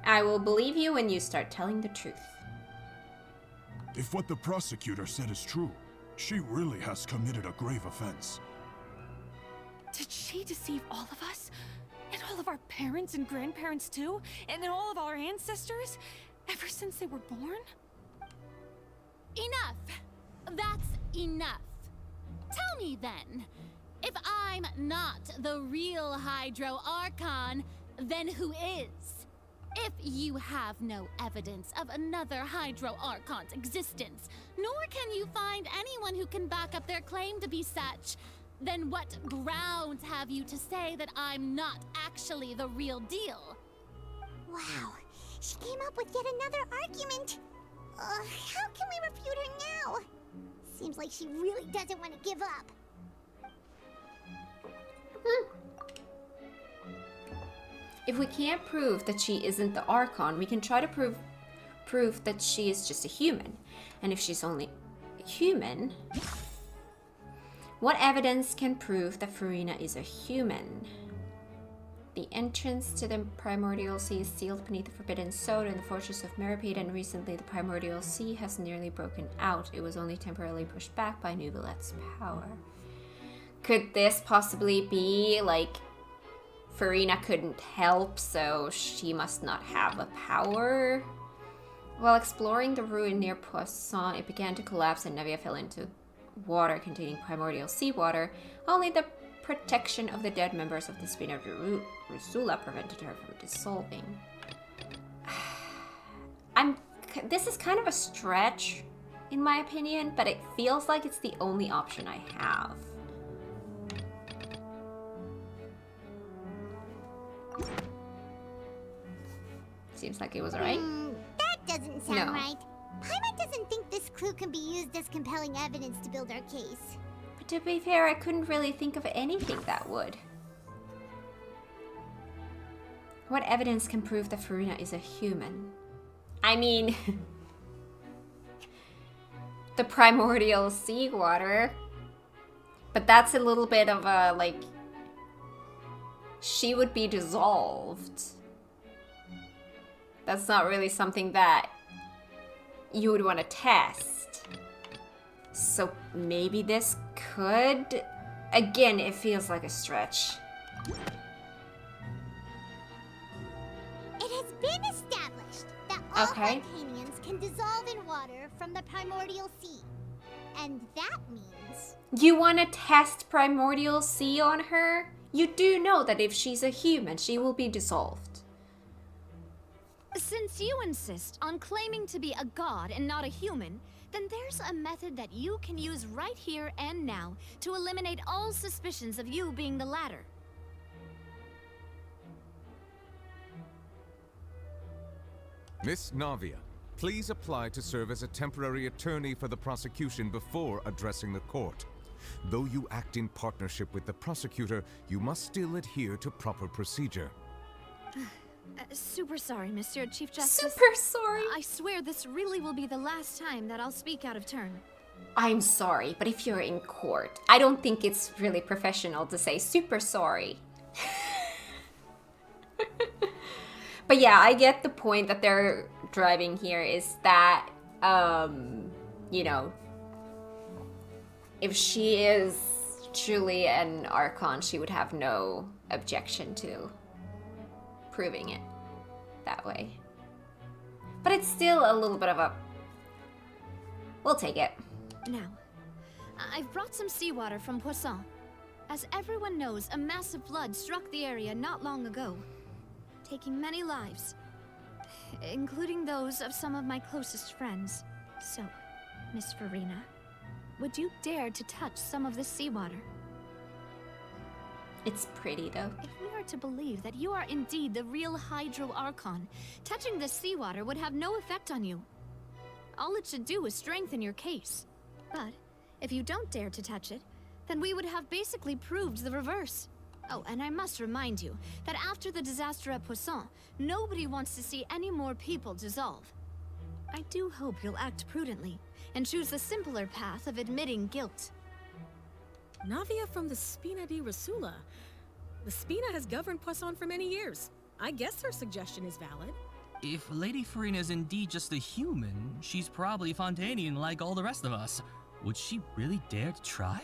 [SPEAKER 1] I will believe you when you start telling the truth.
[SPEAKER 17] If what the prosecutor said is true, she really has committed a grave offense.
[SPEAKER 8] Did she deceive all of us? And all of our parents and grandparents too? And all of our ancestors? Ever since they were born?
[SPEAKER 3] Enough! That's enough. Tell me then, if I'm not the real Hydro Archon, then who is? If you have no evidence of another Hydro Archon's existence, nor can you find anyone who can back up their claim to be such, then what grounds have you to say that I'm not actually the real deal?
[SPEAKER 2] Wow, she came up with yet another argument. How can we refute her now? Seems like she really doesn't want to give up.
[SPEAKER 1] If we can't prove that she isn't the Archon, we can try to prove that she is just a human. And if she's only human, what evidence can prove that Farina is a human? The entrance to the Primordial Sea is sealed beneath the Forbidden Zone in the Fortress of Meripede, and recently the Primordial Sea has nearly broken out. It was only temporarily pushed back by Nubilet's power. Could this possibly be, like, Farina couldn't help, so she must not have a power? While exploring the ruin near Poisson, it began to collapse and Nevia fell into water containing primordial seawater. Only the protection of the dead members of the Spina Rusula prevented her from dissolving. This is kind of a stretch, in my opinion, but it feels like it's the only option I have. Seems like it was right.
[SPEAKER 2] That doesn't sound
[SPEAKER 1] No.
[SPEAKER 2] right. Paimon doesn't think this clue can be used as compelling evidence to build our case.
[SPEAKER 1] But to be fair, I couldn't really think of anything that would. What evidence can prove that Farina is a human? I mean, the primordial seawater. But that's a little bit of a, like, she would be dissolved. That's not really something that you would want to test. So maybe this could... Again, it feels like a stretch.
[SPEAKER 2] It has been established that all
[SPEAKER 1] Okay.
[SPEAKER 2] Fontainians can dissolve in water from the Primordial Sea. And that means...
[SPEAKER 1] You want to test primordial sea on her? You do know that if she's a human, she will be dissolved.
[SPEAKER 9] Since you insist on claiming to be a god and not a human, then there's a method that you can use right here and now to eliminate all suspicions of you being the latter.
[SPEAKER 6] Miss Navia, please apply to serve as a temporary attorney for the prosecution before addressing the court. Though you act in partnership with the prosecutor, you must still adhere to proper procedure.
[SPEAKER 9] Super sorry, Monsieur Chief Justice.
[SPEAKER 1] Super sorry.
[SPEAKER 9] I swear this really will be the last time that I'll speak out of turn.
[SPEAKER 1] I'm sorry, but if you're in court, I don't think it's really professional to say super sorry. But yeah, I get the point that they're driving here is that, you know, if she is truly an Archon, she would have no objection to proving it that way. But it's still a little bit of a... We'll take it.
[SPEAKER 9] Now, I've brought some seawater from Poisson. As everyone knows, a massive flood struck the area not long ago, taking many lives, including those of some of my closest friends. So, Miss Farina, would you dare to touch some of this seawater?
[SPEAKER 1] It's pretty, though.
[SPEAKER 9] If we are to believe that you are indeed the real Hydro Archon, touching this seawater would have no effect on you. All it should do is strengthen your case. But if you don't dare to touch it, then we would have basically proved the reverse. Oh, and I must remind you that after the disaster at Poisson, nobody wants to see any more people dissolve. I do hope you'll act prudently and choose the simpler path of admitting guilt.
[SPEAKER 14] Navia from the Spina di Rusula. The Spina has governed Poisson for many years. I guess her suggestion is valid.
[SPEAKER 18] If Lady Farina is indeed just a human, she's probably Fontainian like all the rest of us. Would she really dare to try?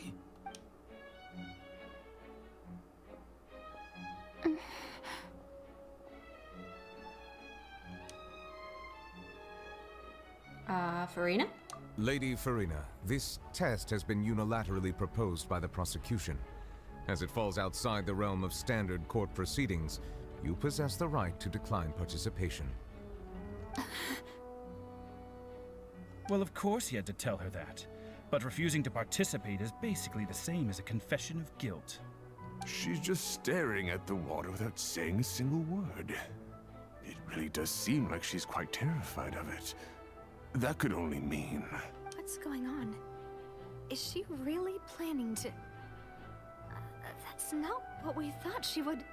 [SPEAKER 1] Farina?
[SPEAKER 6] Lady Farina, this test has been unilaterally proposed by the prosecution. As it falls outside the realm of standard court proceedings, you possess the right to decline participation.
[SPEAKER 19] Well, of course he had to tell her that. But refusing to participate is basically the same as a confession of guilt.
[SPEAKER 17] She's just staring at the water without saying a single word. It really does seem like she's quite terrified of it. That could only mean...
[SPEAKER 9] What's going on? Is she really planning to... that's not what we thought she would...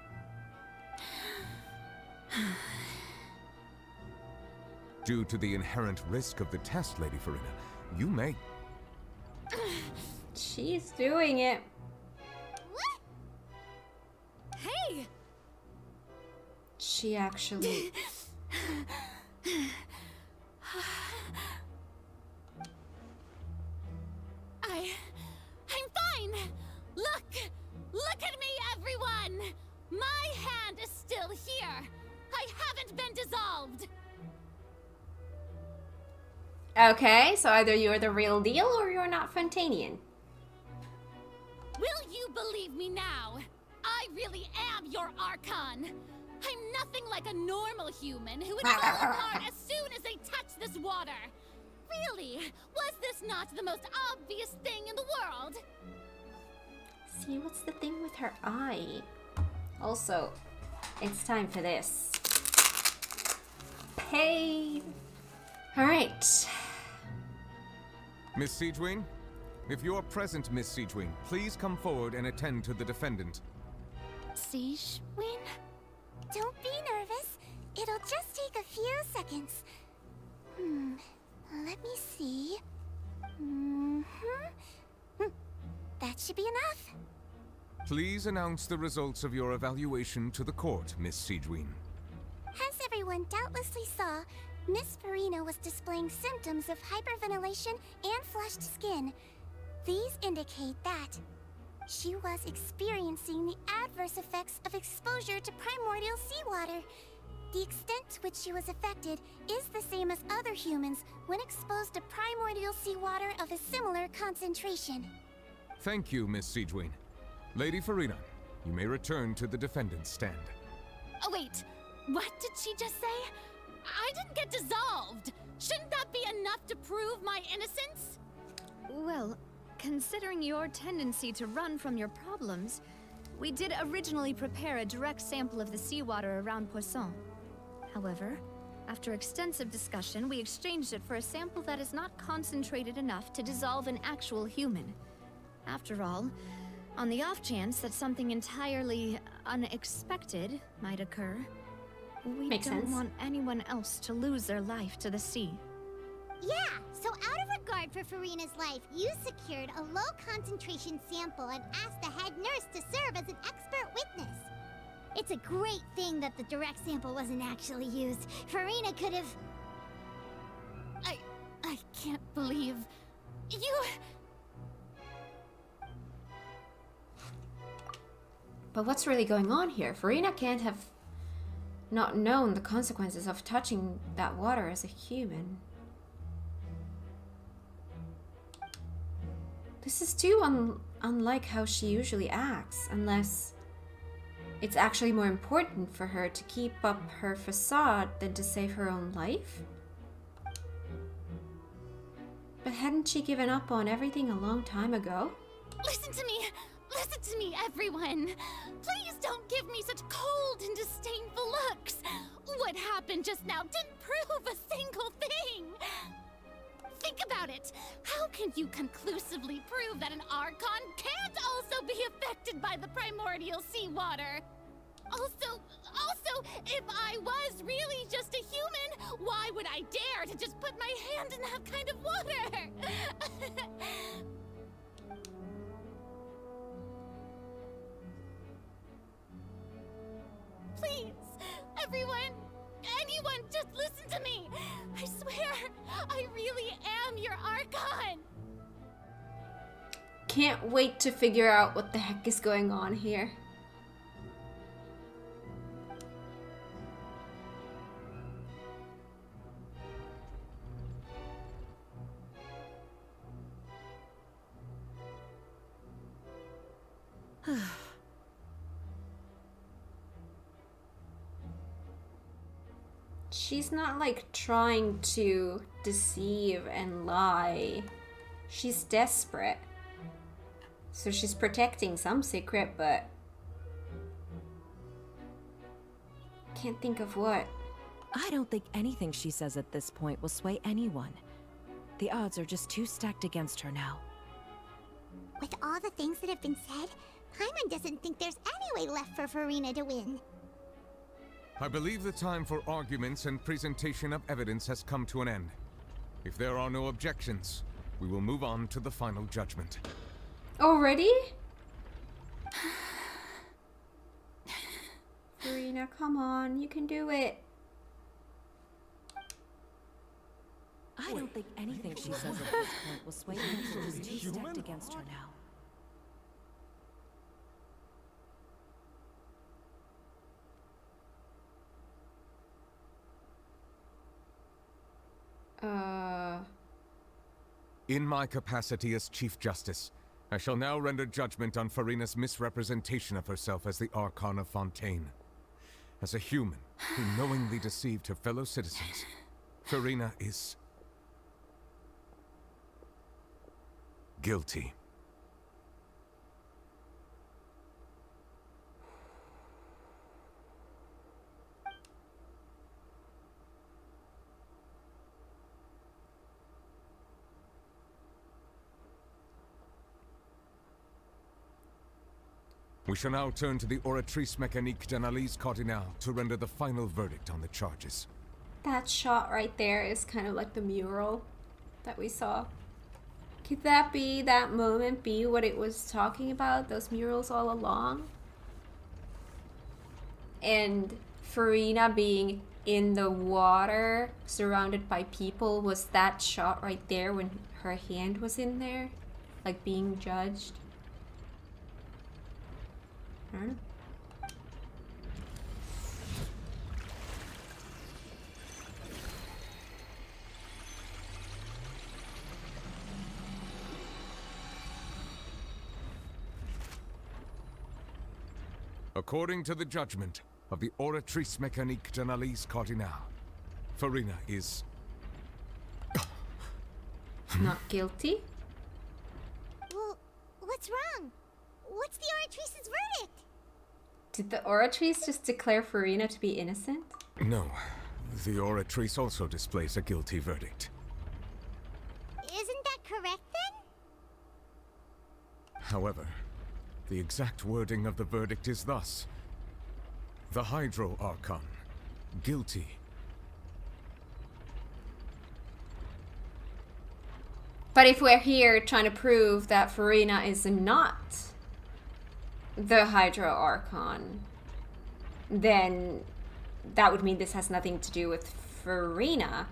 [SPEAKER 6] Due to the inherent risk of the test, Lady Farina, you may...
[SPEAKER 1] She's doing it.
[SPEAKER 9] Hey!
[SPEAKER 1] She actually...
[SPEAKER 3] I'm fine! Look at me, everyone! My hand is still here! I haven't been dissolved!
[SPEAKER 1] Okay, so either you're the real deal or you're not Fontainian.
[SPEAKER 3] Will you believe me now? I really am your Archon! I'm nothing like a normal human who would fall apart as soon as they touch this water! Really? Was this not the most obvious thing in the world?
[SPEAKER 1] See, what's the thing with her eye? Also, it's time for this. Pain! Alright.
[SPEAKER 6] Miss Siegewing? If you're present, Miss Siegewing, please come forward and attend to the defendant.
[SPEAKER 2] Siegewing? Don't be nervous. It'll just take a few seconds. Let me see. That should be enough.
[SPEAKER 6] Please announce the results of your evaluation to the court, Miss Siegewing.
[SPEAKER 2] As everyone doubtlessly saw, Miss Farina was displaying symptoms of hyperventilation and flushed skin. These indicate that she was experiencing the adverse effects of exposure to primordial seawater. The extent to which she was affected is the same as other humans when exposed to primordial seawater of a similar concentration.
[SPEAKER 6] Thank you, Miss Siegewing. Lady Farina, you may return to the defendant's stand.
[SPEAKER 3] Oh wait, what did she just say? I didn't get dissolved! Shouldn't that be enough to prove my innocence?
[SPEAKER 9] Well, considering your tendency to run from your problems, we did originally prepare a direct sample of the seawater around Poisson. However, after extensive discussion, we exchanged it for a sample that is not concentrated enough to dissolve an actual human. After all, on the off chance that something entirely unexpected might occur, we don't want anyone else to lose their life to the sea.
[SPEAKER 2] Yeah, so out of regard for Farina's life, you secured a low-concentration sample and asked the head nurse to serve as an expert witness. It's a great thing that the direct sample wasn't actually used. Farina could have...
[SPEAKER 3] I can't believe... you...
[SPEAKER 1] But what's really going on here? Farina can't have not known the consequences of touching that water as a human. This is too unlike how she usually acts, unless it's actually more important for her to keep up her facade than to save her own life. But hadn't she given up on everything a long time ago?
[SPEAKER 3] Listen to me! Listen to me, everyone! Please don't give me such cold and disdainful looks! What happened just now didn't prove a single thing! Think about it! How can you conclusively prove that an Archon can't also be affected by the primordial seawater? Also, if I was really just a human, why would I dare to just put my hand in that kind of water? Please, everyone, anyone, just listen to me! I swear, I really am your Archon!
[SPEAKER 1] Can't wait to figure out what the heck is going on here. She's not like trying to deceive and lie. She's desperate. So she's protecting some secret, but can't think of what.
[SPEAKER 20] I don't think anything she says at this point will sway anyone. The odds are just too stacked against her now.
[SPEAKER 2] With all the things that have been said, Paimon doesn't think there's any way left for Farina to win.
[SPEAKER 6] I believe the time for arguments and presentation of evidence has come to an end. If there are no objections, we will move on to the final judgment.
[SPEAKER 1] Already? Farina, come on, you can do it.
[SPEAKER 20] I don't think anything she says at this point will sway anyone. She's too stacked against her now.
[SPEAKER 6] In my capacity as Chief Justice, I shall now render judgment on Farina's misrepresentation of herself as the Archon of Fontaine. As a human who knowingly deceived her fellow citizens, Farina is guilty. We shall now turn to the Oratrice Mécanique d'Analyse Cardinale to render the final verdict on the charges.
[SPEAKER 1] That shot right there is kind of like the mural that we saw. Could that be, that moment be what it was talking about? Those murals all along? And Farina being in the water, surrounded by people, was that shot right there when her hand was in there? Like being judged? I don't know.
[SPEAKER 6] According to the judgment of the Oratrice Mécanique d'Analyse Cardinale, Farina is
[SPEAKER 1] not guilty?
[SPEAKER 2] Well, what's wrong? What's the Oratrice's verdict?
[SPEAKER 1] Did the Oratrice just declare Farina to be innocent?
[SPEAKER 6] No. The Oratrice also displays a guilty verdict.
[SPEAKER 2] Isn't that correct then?
[SPEAKER 6] However, the exact wording of the verdict is thus: the Hydro Archon, guilty.
[SPEAKER 1] But if we're here trying to prove that Farina is not the Hydro Archon, then that would mean this has nothing to do with Farina,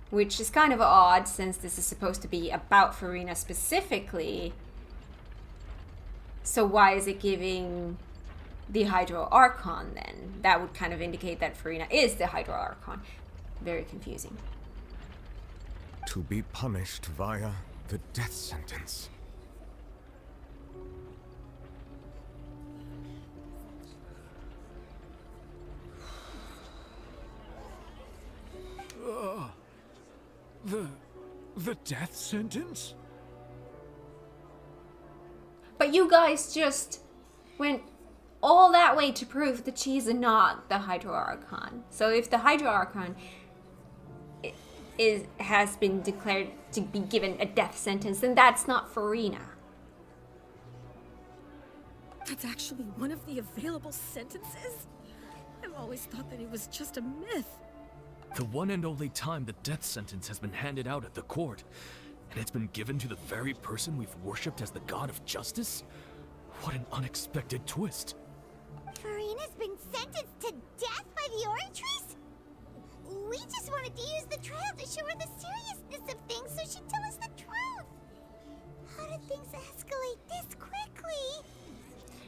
[SPEAKER 1] which is kind of odd since this is supposed to be about Farina specifically. So why is it giving the Hydro Archon then? That would kind of indicate that Farina is the Hydro Archon. Very confusing.
[SPEAKER 6] To be punished via the death sentence.
[SPEAKER 4] The death sentence?
[SPEAKER 1] But you guys just went all that way to prove that she's not the Hydro Archon. So if the Hydro Archon has been declared to be given a death sentence, then that's not Farina.
[SPEAKER 14] That's actually one of the available sentences? I've always thought that it was just a myth.
[SPEAKER 4] The one and only time the death sentence has been handed out at the court, and it's been given to the very person we've worshipped as the god of justice? What an unexpected twist.
[SPEAKER 2] Farina's been sentenced to death by the Oratrice? We just wanted to use the trial to show her the seriousness of things so she'd tell us the truth. How did things escalate this quickly?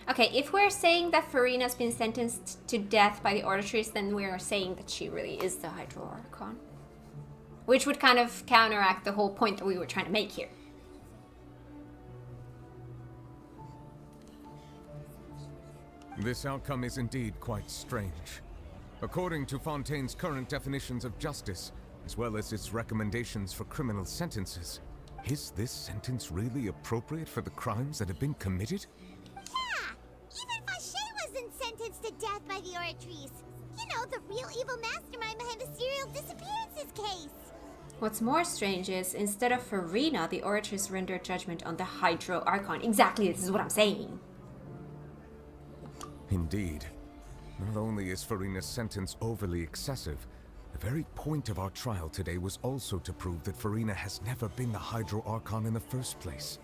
[SPEAKER 1] Okay, if we're saying that Farina's been sentenced to death by the Oratrice, then we're saying that she really is the Hydro Archon. Which would kind of counteract the whole point that we were trying to make here.
[SPEAKER 6] This outcome is indeed quite strange. According to Fontaine's current definitions of justice, as well as its recommendations for criminal sentences, is this sentence really appropriate for the crimes that have been committed?
[SPEAKER 2] Yeah! Even Fauché wasn't sentenced to death by the Oratrice. You know, the real evil mastermind behind the serial disappearances case.
[SPEAKER 1] What's more strange is, instead of Farina, the Oratrice rendered judgment on the Hydro Archon. Exactly, this is what I'm saying.
[SPEAKER 6] Indeed. Not only is Farina's sentence overly excessive, the very point of our trial today was also to prove that Farina has never been the Hydro Archon in the first place.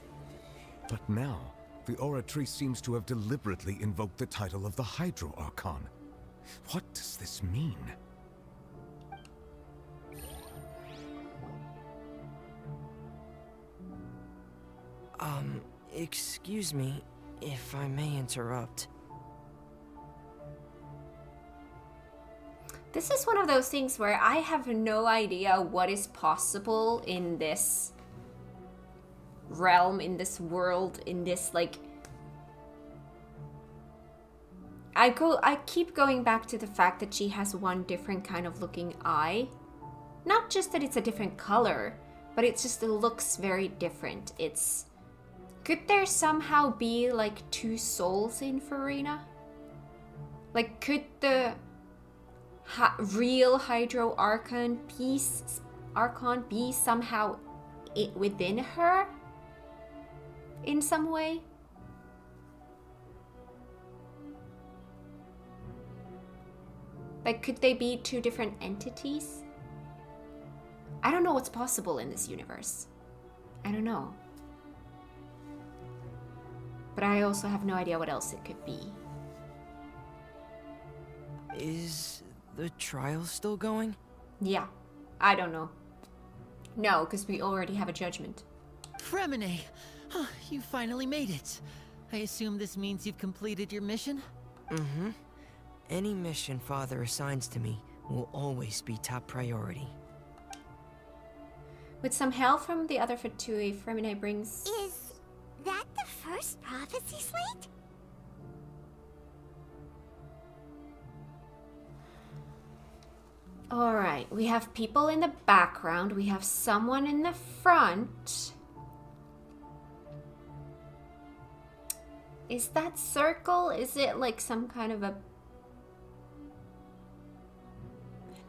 [SPEAKER 6] But now, the Oratrice seems to have deliberately invoked the title of the Hydro Archon. What does this mean?
[SPEAKER 21] Excuse me, if I may interrupt.
[SPEAKER 1] This is one of those things where I have no idea what is possible in this realm, in this world, in this, like... I keep going back to the fact that she has one different kind of looking eye. Not just that it's a different color, but it looks very different. Could there somehow be like two souls in Farina? Like, could the real Hydro Archon be somehow within her in some way? Like, could they be two different entities? I don't know what's possible in this universe. I don't know. But I also have no idea what else it could be.
[SPEAKER 21] Is the trial still going?
[SPEAKER 1] Yeah, I don't know. No, because we already have a judgment.
[SPEAKER 5] Fremine! You finally made it. I assume this means you've completed your mission?
[SPEAKER 21] Mm-hmm. Any mission Father assigns to me will always be top priority.
[SPEAKER 1] With some help from the other Fatui, Fremine brings...
[SPEAKER 2] Is that the first prophecy slate?
[SPEAKER 1] Alright, we have people in the background. We have someone in the front. Is that circle? Is it like some kind of a...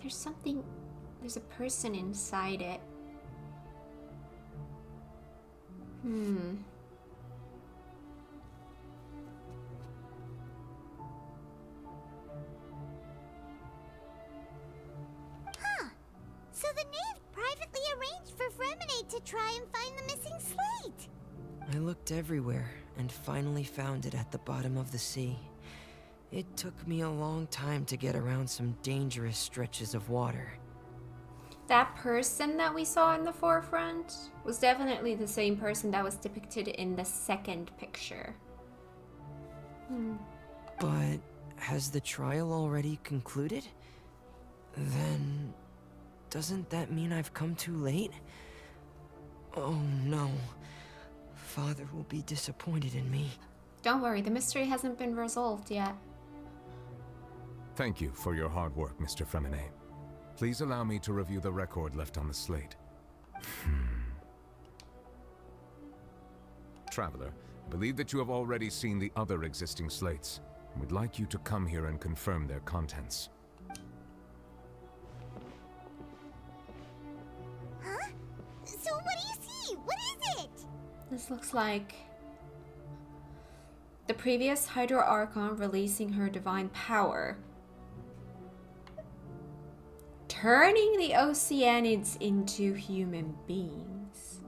[SPEAKER 1] There's a person inside it.
[SPEAKER 2] So the knave privately arranged for Fremine to try and find the missing slate.
[SPEAKER 21] I looked everywhere and finally found it at the bottom of the sea. It took me a long time to get around some dangerous stretches of water.
[SPEAKER 1] That person that we saw in the forefront was definitely the same person that was depicted in the second picture.
[SPEAKER 21] But has the trial already concluded? Then... doesn't that mean I've come too late? Oh no. Father will be disappointed in me.
[SPEAKER 1] Don't worry, the mystery hasn't been resolved yet.
[SPEAKER 6] Thank you for your hard work, Mr. Fremine. Please allow me to review the record left on the slate. Traveler, I believe that you have already seen the other existing slates, and would like you to come here and confirm their contents.
[SPEAKER 2] Huh? So what do you see? What is it?
[SPEAKER 1] This looks like the previous Hydro Archon releasing her divine power, turning the Oceanids into human beings.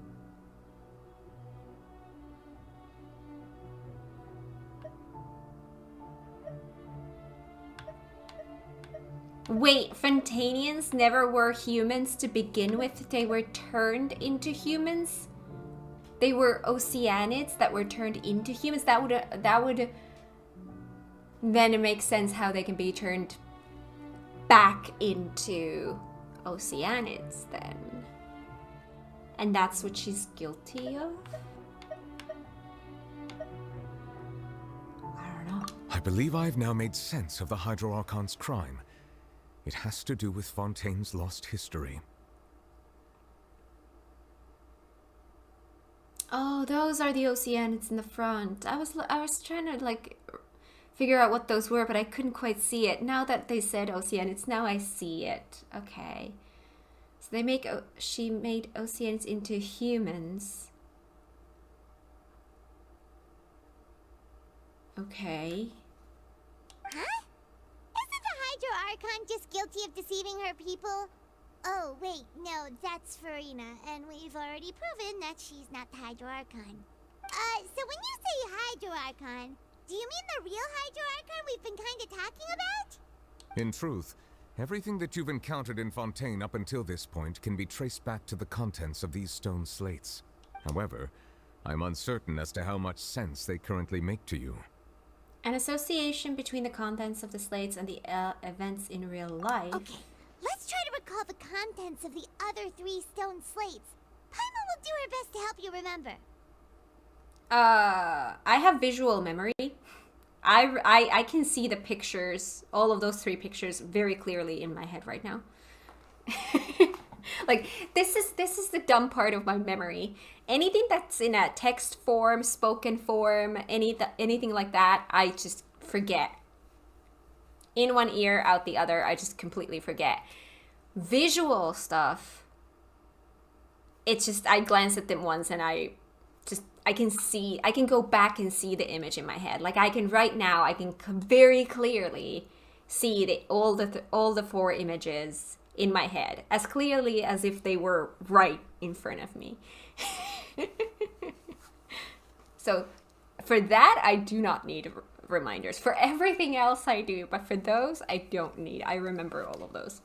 [SPEAKER 1] Wait, Fontainians never were humans to begin with. They were turned into humans? They were Oceanids that were turned into humans? That would then it makes sense how they can be turned back into Oceanids then. And that's what she's guilty of? I don't know.
[SPEAKER 6] I believe I've now made sense of the Hydro Archon's crime. It has to do with Fontaine's lost history.
[SPEAKER 1] Oh, those are the Oceanids in the front. I was trying to like figure out what those were, but I couldn't quite see it. Now that they said Oceanids, now I see it. Okay. So she made Oceanids into humans. Okay.
[SPEAKER 2] Huh? Isn't the Hydro Archon just guilty of deceiving her people? Oh, wait, no, that's Farina, and we've already proven that she's not the Hydro Archon. So when you say Hydro Archon, do you mean the real Hydro Archon we've been kinda talking about?
[SPEAKER 6] In truth, everything that you've encountered in Fontaine up until this point can be traced back to the contents of these stone slates. However, I'm uncertain as to how much sense they currently make to you.
[SPEAKER 1] An association between the contents of the slates and the events in real life.
[SPEAKER 2] Okay, let's try to recall the contents of the other 3 stone slates. Paimon will do her best to help you remember.
[SPEAKER 1] I have visual memory. I can see the pictures, all of those 3 pictures, very clearly in my head right now. Like this is the dumb part of my memory. Anything that's in a text form, spoken form, anything like that, I just forget. In one ear, out the other, I just completely forget. Visual stuff, it's just I glance at them once and I can go back and see the image in my head. Like I can very clearly see all the 4 images in my head, as clearly as if they were right in front of me. So for that, I do not need reminders. For everything else I do, but for those, I don't need. I remember all of those.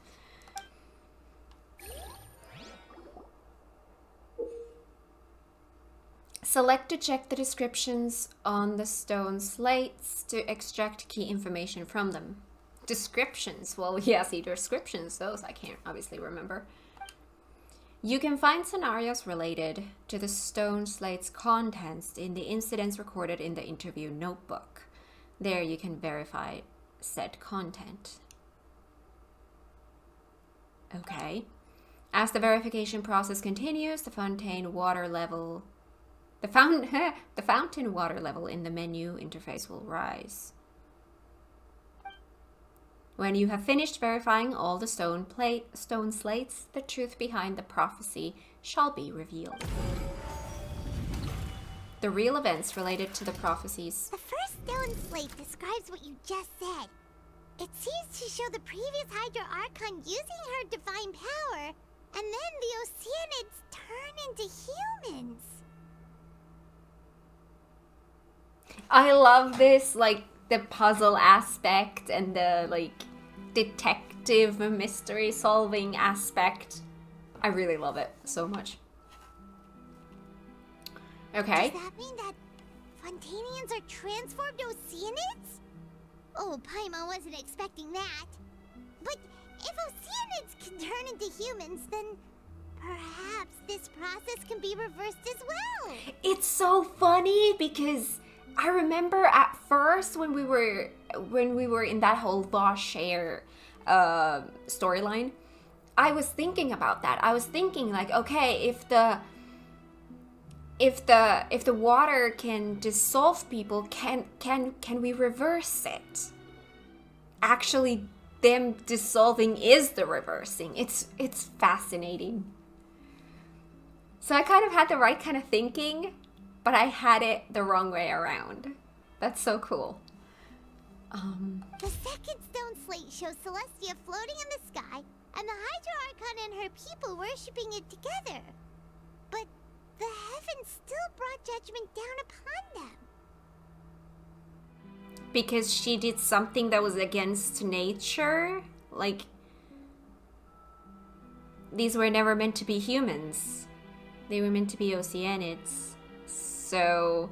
[SPEAKER 1] Select to check the descriptions on the stone slates to extract key information from them. Descriptions? Well, yeah, see, descriptions, those I can't obviously remember. You can find scenarios related to the stone slate's contents in the incidents recorded in the interview notebook. There you can verify said content. Okay. As the verification process continues, the fountain water level in the menu interface will rise. When you have finished verifying all the stone slates, the truth behind the prophecy shall be revealed. The real events related to the prophecies.
[SPEAKER 2] The first stone slate describes what you just said. It seems to show the previous Hydro Archon using her divine power, and then the Oceanids turn into humans.
[SPEAKER 1] I love this, like, the puzzle aspect and the, like, detective mystery solving aspect. I really love it so much. Okay.
[SPEAKER 2] Does that mean that Fontainians are transformed Oceanids? Oh, Paimon wasn't expecting that. But if Oceanids can turn into humans, then perhaps this process can be reversed as well.
[SPEAKER 1] It's so funny because I remember at first when we were in that whole Lost Share storyline, I was thinking about that. I was thinking like, okay, if the water can dissolve people, can we reverse it? Actually, them dissolving is the reversing. It's fascinating. So I kind of had the right kind of thinking, but I had it the wrong way around. That's so cool.
[SPEAKER 2] The second stone slate shows Celestia floating in the sky, and the Hydro Archon and her people worshipping it together. But the heavens still brought judgment down upon them.
[SPEAKER 1] Because she did something that was against nature? Like, these were never meant to be humans. They were meant to be Oceanids. So,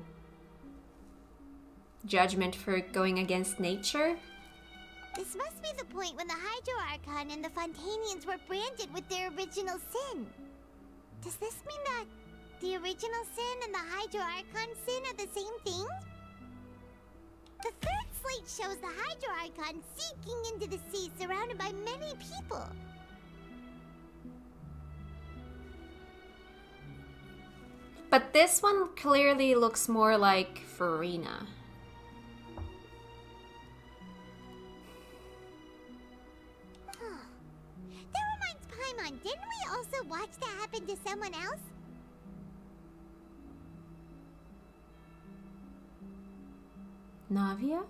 [SPEAKER 1] judgment for going against nature?
[SPEAKER 2] This must be the point when the Hydro Archon and the Fontainians were branded with their original sin. Does this mean that the original sin and the Hydro Archon sin are the same thing? The third slate shows the Hydro Archon sinking into the sea surrounded by many people.
[SPEAKER 1] But this one clearly looks more like Farina.
[SPEAKER 2] That reminds Paimon, didn't we also watch that happen to someone else?
[SPEAKER 1] Navia?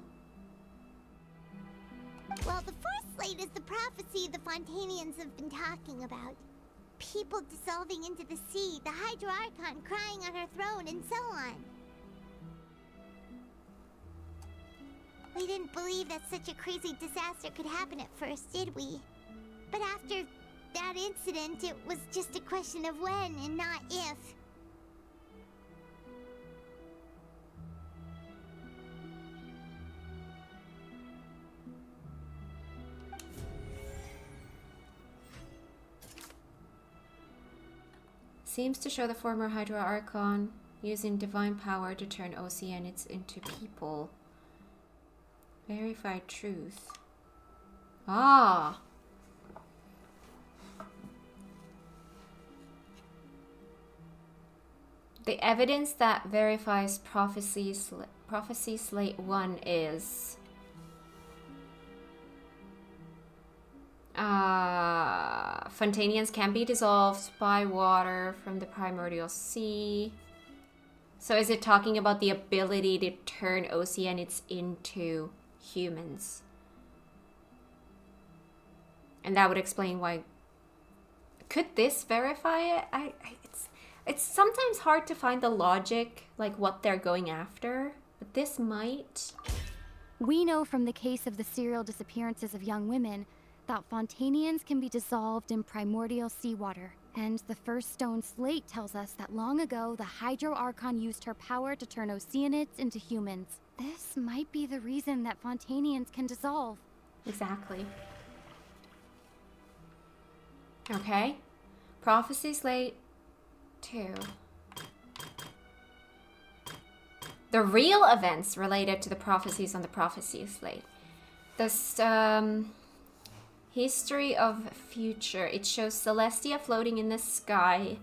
[SPEAKER 2] Well, the first slate is the prophecy the Fontainians have been talking about. People dissolving into the sea, the Hydro Archon crying on her throne, and so on. We didn't believe that such a crazy disaster could happen at first, did we? But after that incident, it was just a question of when and not if.
[SPEAKER 1] Seems to show the former Hydra Archon using divine power to turn Oceanids into people. Verified truth. Ah! The evidence that verifies Prophecy Slate 1 is... Fontainians can be dissolved by water from the primordial sea. So is it talking about the ability to turn Oceanids into humans? And that would explain why... Could this verify it? It's sometimes hard to find the logic, like what they're going after. But this might...
[SPEAKER 13] We know from the case of the serial disappearances of young women that Fontainians can be dissolved in primordial seawater. And the first stone slate tells us that long ago, the Hydro Archon used her power to turn Oceanids into humans. This might be the reason that Fontainians can dissolve.
[SPEAKER 1] Exactly. Okay. Prophecy Slate 2. The real events related to the prophecies on the Prophecy Slate. This, History of Future. It shows Celestia floating in the sky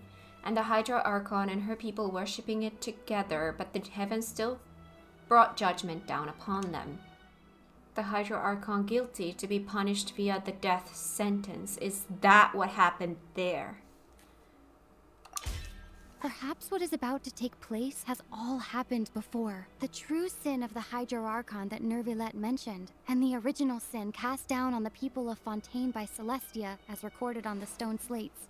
[SPEAKER 1] and the Hydra Archon and her people worshipping it together, but the heavens still brought judgment down upon them. The Hydra Archon guilty to be punished via the death sentence. Is that what happened there?
[SPEAKER 13] Perhaps what is about to take place has all happened before. The true sin of the Hydro Archon that Nervilette mentioned, and the original sin cast down on the people of Fontaine by Celestia, as recorded on the stone slates.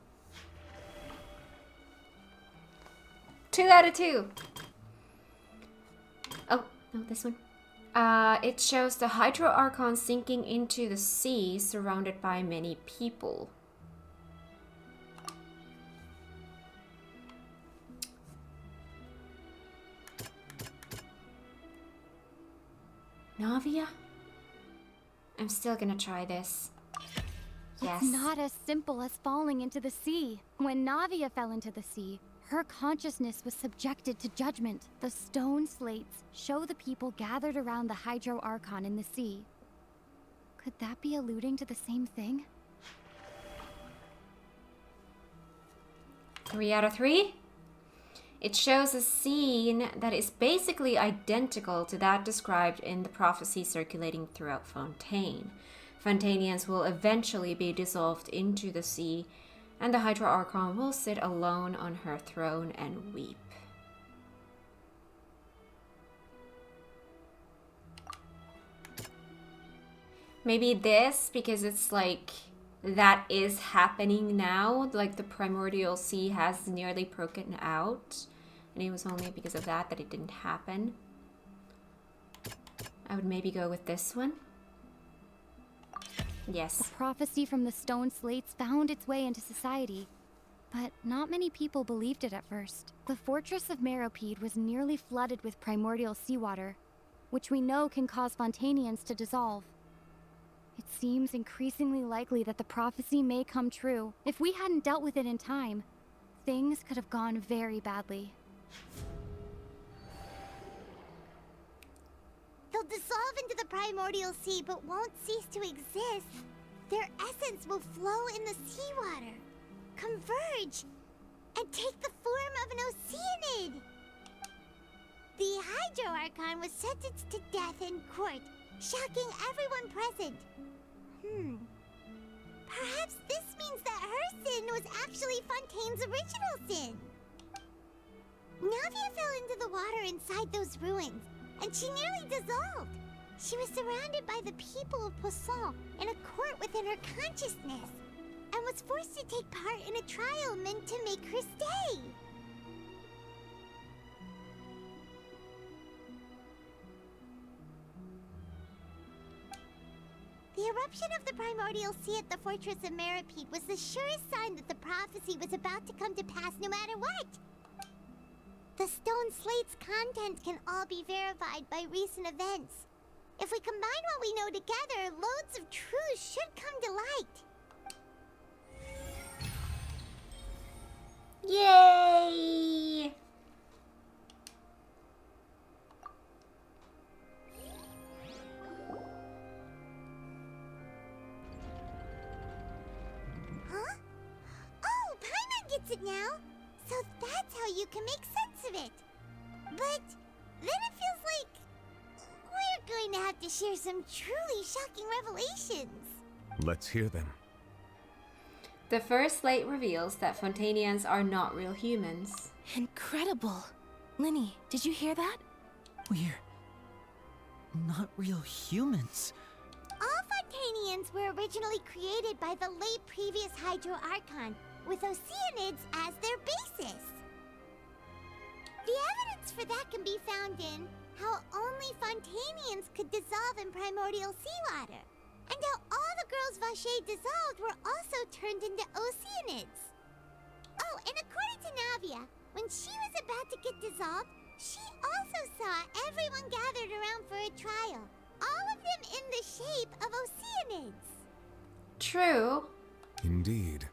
[SPEAKER 1] 2 out of 2. Oh, no, this one. It shows the Hydro Archon sinking into the sea, surrounded by many people. Navia? I'm still gonna try this. Yes.
[SPEAKER 13] It's not as simple as falling into the sea. When Navia fell into the sea, her consciousness was subjected to judgment. The stone slates show the people gathered around the Hydro Archon in the sea. Could that be alluding to the same thing?
[SPEAKER 1] 3 out of 3? It shows a scene that is basically identical to that described in the prophecy circulating throughout Fontaine. Fontainians will eventually be dissolved into the sea, and the Hydra Archon will sit alone on her throne and weep. Maybe this, because it's like, that is happening now. Like the primordial sea has nearly broken out. And it was only because of that it didn't happen. I would maybe go with this one. Yes.
[SPEAKER 13] The prophecy from the stone slates found its way into society, but not many people believed it at first. The fortress of Meropide was nearly flooded with primordial seawater, which we know can cause Fontainians to dissolve. It seems increasingly likely that the prophecy may come true. If we hadn't dealt with it in time, things could have gone very badly.
[SPEAKER 2] The They'll dissolve into the primordial sea but won't cease to exist. Their essence will flow in the seawater, converge, and take the form of an Oceanid. The Hydro Archon was sentenced to death in court, shocking everyone present. Perhaps this means that her sin was actually Fontaine's original sin. Navia fell into the water inside those ruins, and she nearly dissolved. She was surrounded by the people of Poisson in a court within her consciousness, and was forced to take part in a trial meant to make her stay. The eruption of the primordial sea at the fortress of Meripede was the surest sign that the prophecy was about to come to pass no matter what. The stone slate's contents can all be verified by recent events. If we combine what we know together, loads of truth should come to light.
[SPEAKER 1] Yay!
[SPEAKER 2] Huh? Oh, Paimon gets it now! So that's how you can make sense of it. But then it feels like we're going to have to share some truly shocking revelations.
[SPEAKER 6] Let's hear them.
[SPEAKER 1] The first slate reveals that Fontainians are not real humans.
[SPEAKER 12] Incredible. Linny, did you hear that?
[SPEAKER 5] We're not real humans.
[SPEAKER 2] All Fontainians were originally created by the late previous Hydro Archon, with Oceanids as their basis. The evidence for that can be found in how only Fontainians could dissolve in primordial seawater, and how all the girls Vacher dissolved were also turned into Oceanids. Oh, and according to Navia, when she was about to get dissolved, she also saw everyone gathered around for a trial, all of them in the shape of Oceanids.
[SPEAKER 1] True.
[SPEAKER 6] Indeed.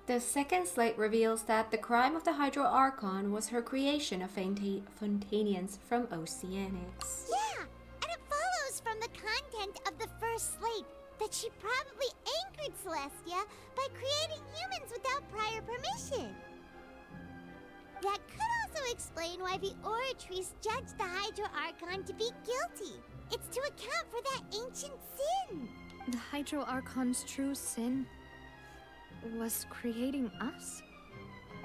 [SPEAKER 1] The second slate reveals that the crime of the Hydro Archon was her creation of Fontainians from Oceanics.
[SPEAKER 2] Yeah, and it follows from the content of the first slate that she probably anchored Celestia by creating humans without prior permission. That could also explain why the Oratrice judged the Hydro Archon to be guilty. It's to account for that ancient sin.
[SPEAKER 9] The Hydro Archon's true sin was creating us?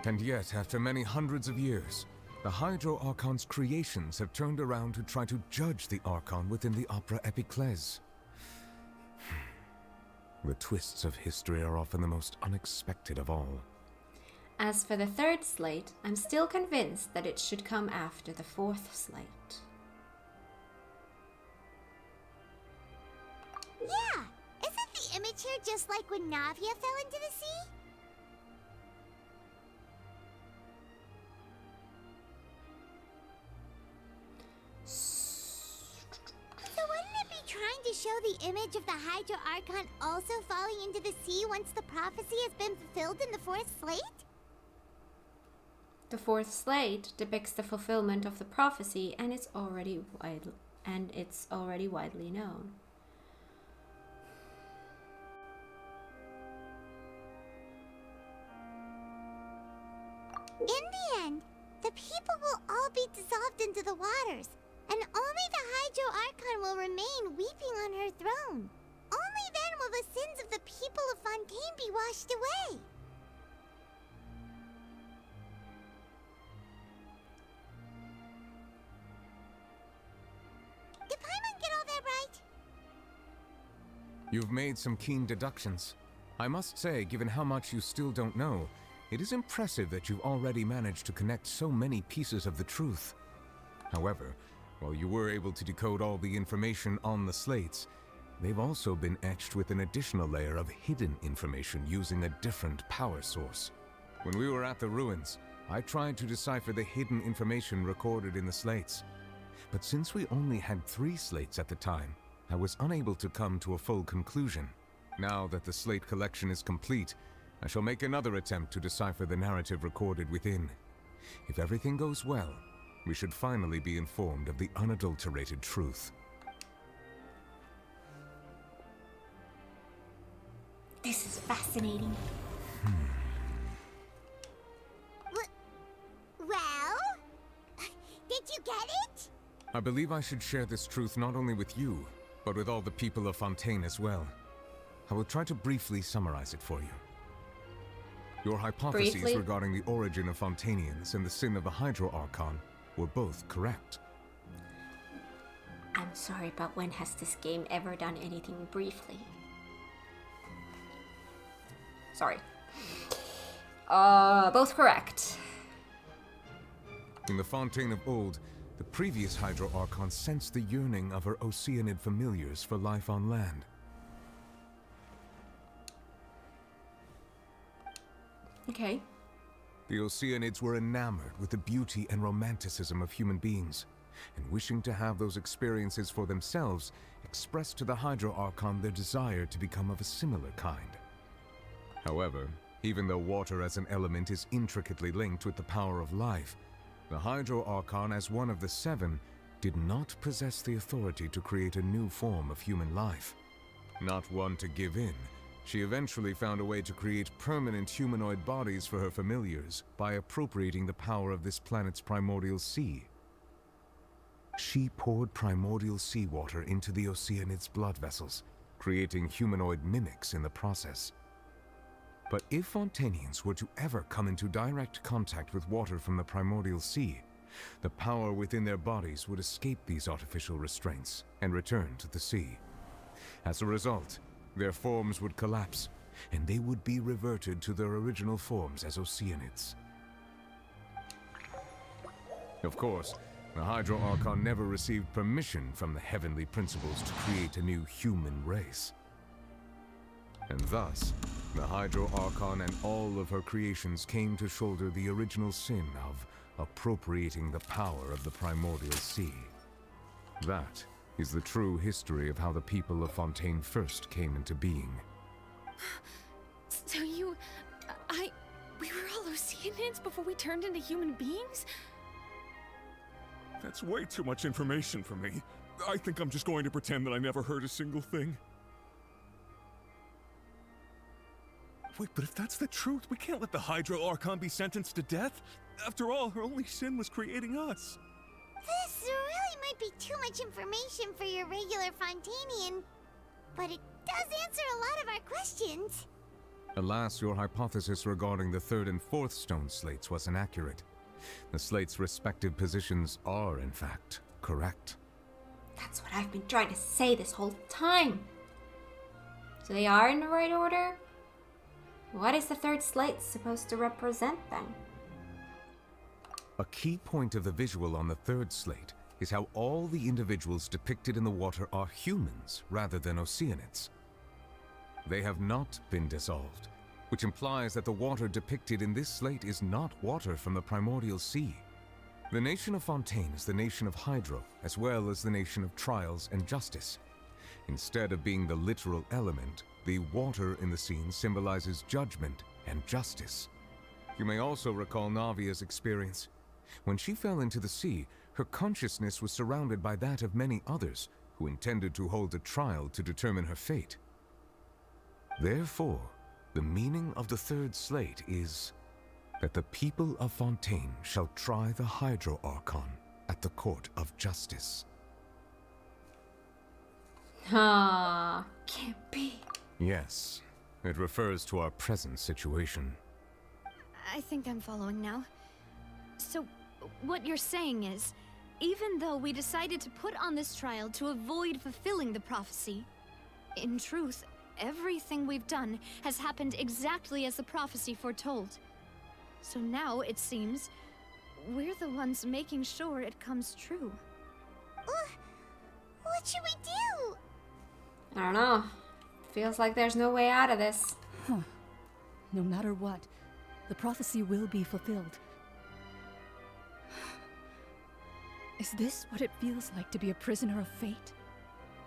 [SPEAKER 6] And yet, after many hundreds of years, the Hydro Archon's creations have turned around to try to judge the Archon within the Opera Epiclese. The twists of history are often the most unexpected of all.
[SPEAKER 1] As for the third slate, I'm still convinced that it should come after the fourth slate.
[SPEAKER 2] Yeah! Isn't the image here just like when Navia fell into the sea? So wouldn't it be trying to show the image of the Hydro Archon also falling into the sea once the prophecy has been fulfilled in the fourth slate?
[SPEAKER 1] The fourth slate depicts the fulfillment of the prophecy, and it's already widely known.
[SPEAKER 2] In the end, the people will all be dissolved into the waters, and only the Hydro Archon will remain weeping on her throne. Only then will the sins of the people of Fontaine be washed away. Did Paimon get all that right?
[SPEAKER 6] You've made some keen deductions. I must say, given how much you still don't know, it is impressive that you've already managed to connect so many pieces of the truth. However, while you were able to decode all the information on the slates, they've also been etched with an additional layer of hidden information using a different power source. When we were at the ruins, I tried to decipher the hidden information recorded in the slates. But since we only had 3 slates at the time, I was unable to come to a full conclusion. Now that the slate collection is complete, I shall make another attempt to decipher the narrative recorded within. If everything goes well, we should finally be informed of the unadulterated truth.
[SPEAKER 1] This is fascinating.
[SPEAKER 2] Well? Did you get it?
[SPEAKER 6] I believe I should share this truth not only with you, but with all the people of Fontaine as well. I will try to briefly summarize it for you. Your hypotheses regarding the origin of Fontainians and the sin of the Hydro Archon were both correct.
[SPEAKER 1] I'm sorry, but when has this game ever done anything briefly? Sorry. Both correct.
[SPEAKER 6] In the Fontaine of old, the previous Hydro Archon sensed the yearning of her Oceanid familiars for life on land.
[SPEAKER 1] Okay.
[SPEAKER 6] The Oceanids were enamored with the beauty and romanticism of human beings, and wishing to have those experiences for themselves, expressed to the Hydro Archon their desire to become of a similar kind. However, even though water as an element is intricately linked with the power of life, the Hydro Archon, as one of the seven, did not possess the authority to create a new form of human life. Not one to give in, she eventually found a way to create permanent humanoid bodies for her familiars by appropriating the power of this planet's primordial sea. She poured primordial seawater into the Oceanids' blood vessels, creating humanoid mimics in the process. But if Fontainians were to ever come into direct contact with water from the primordial sea, the power within their bodies would escape these artificial restraints and return to the sea. As a result, their forms would collapse, and they would be reverted to their original forms as Oceanids. Of course, the Hydro Archon never received permission from the heavenly principles to create a new human race. And thus, the Hydro Archon and all of her creations came to shoulder the original sin of appropriating the power of the primordial sea. That is the true history of how the people of Fontaine first came into being.
[SPEAKER 8] So we were all Oceanids before we turned into human beings?
[SPEAKER 7] That's way too much information for me. I think I'm just going to pretend that I never heard a single thing. Wait, but if that's the truth, we can't let the Hydro Archon be sentenced to death. After all, her only sin was creating us.
[SPEAKER 2] This really might be too much information for your regular Fontainian, but it does answer a lot of our questions.
[SPEAKER 6] Alas, your hypothesis regarding the third and fourth stone slates was inaccurate. The slates' respective positions are, in fact, correct.
[SPEAKER 1] That's what I've been trying to say this whole time. So they are in the right order? What is the third slate supposed to represent then?
[SPEAKER 6] A key point of the visual on the third slate is how all the individuals depicted in the water are humans rather than Oceanids. They have not been dissolved, which implies that the water depicted in this slate is not water from the primordial sea. The nation of Fontaine is the nation of Hydro, as well as the nation of trials and justice. Instead of being the literal element, the water in the scene symbolizes judgment and justice. You may also recall Navia's experience. When she fell into the sea, her consciousness was surrounded by that of many others who intended to hold a trial to determine her fate. Therefore, the meaning of the third slate is that the people of Fontaine shall try the Hydro Archon at the court of justice.
[SPEAKER 1] Ah, can't be.
[SPEAKER 6] Yes, it refers to our present situation.
[SPEAKER 9] I think I'm following now. So, what you're saying is, even though we decided to put on this trial to avoid fulfilling the prophecy, in truth, everything we've done has happened exactly as the prophecy foretold. So now, it seems, we're the ones making sure it comes true.
[SPEAKER 2] What should we do?
[SPEAKER 1] I don't know. Feels like there's no way out of this.
[SPEAKER 8] Huh. No matter what, the prophecy will be fulfilled. Is this what it feels like to be a prisoner of fate?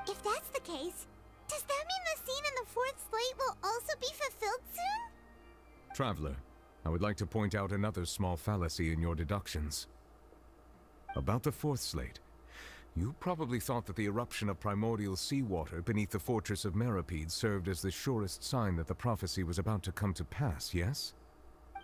[SPEAKER 2] If that's the case, does that mean the scene in the fourth slate will also be fulfilled soon?
[SPEAKER 6] Traveler, I would like to point out another small fallacy in your deductions. About the fourth slate. You probably thought that the eruption of primordial seawater beneath the fortress of Meripede served as the surest sign that the prophecy was about to come to pass, yes?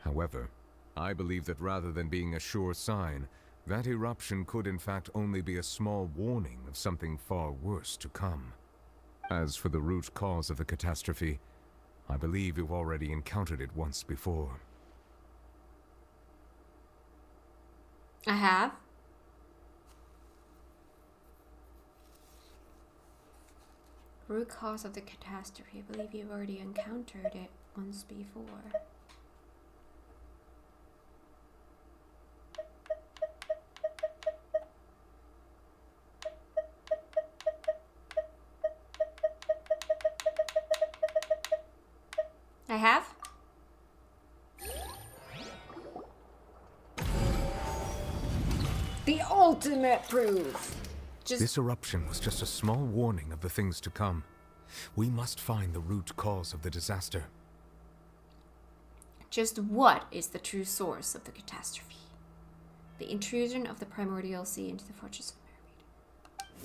[SPEAKER 6] However, I believe that rather than being a sure sign, that eruption could in fact only be a small warning of something far worse to come. As for the root cause of the catastrophe, I believe you've already encountered it once before.
[SPEAKER 1] I have. Root cause of the catastrophe. I believe you've already encountered it once before. I have. The ultimate proof.
[SPEAKER 6] This eruption was just a small warning of the things to come. We must find the root cause of the disaster.
[SPEAKER 1] Just what is the true source of the catastrophe? The intrusion of the primordial sea into the fortress of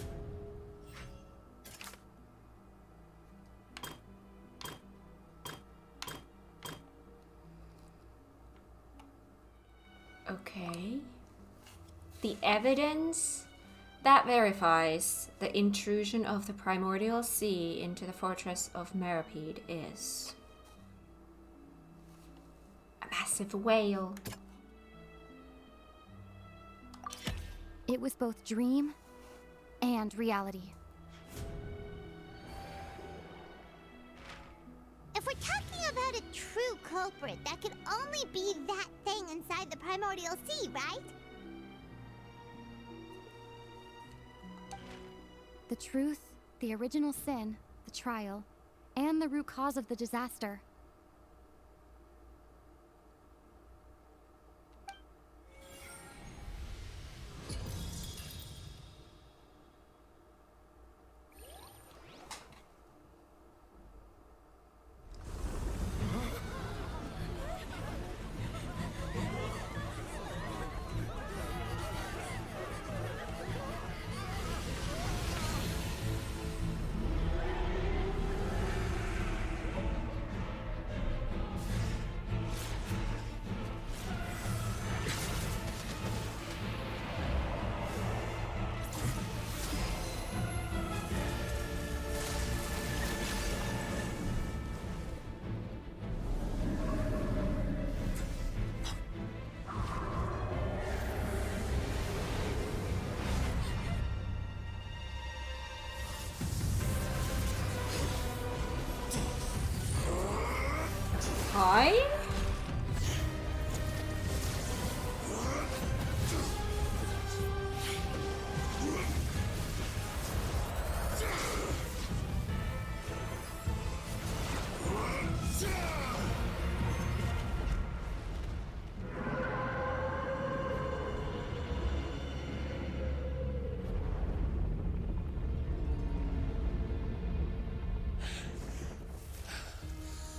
[SPEAKER 1] Meripede. Okay. The evidence that verifies the intrusion of the primordial sea into the fortress of Meripede is a massive whale.
[SPEAKER 13] It was both dream and reality.
[SPEAKER 2] If we're talking about a true culprit, that could only be that thing inside the primordial sea, right?
[SPEAKER 13] The truth, the original sin, the trial, and the root cause of the disaster.
[SPEAKER 1] Hi?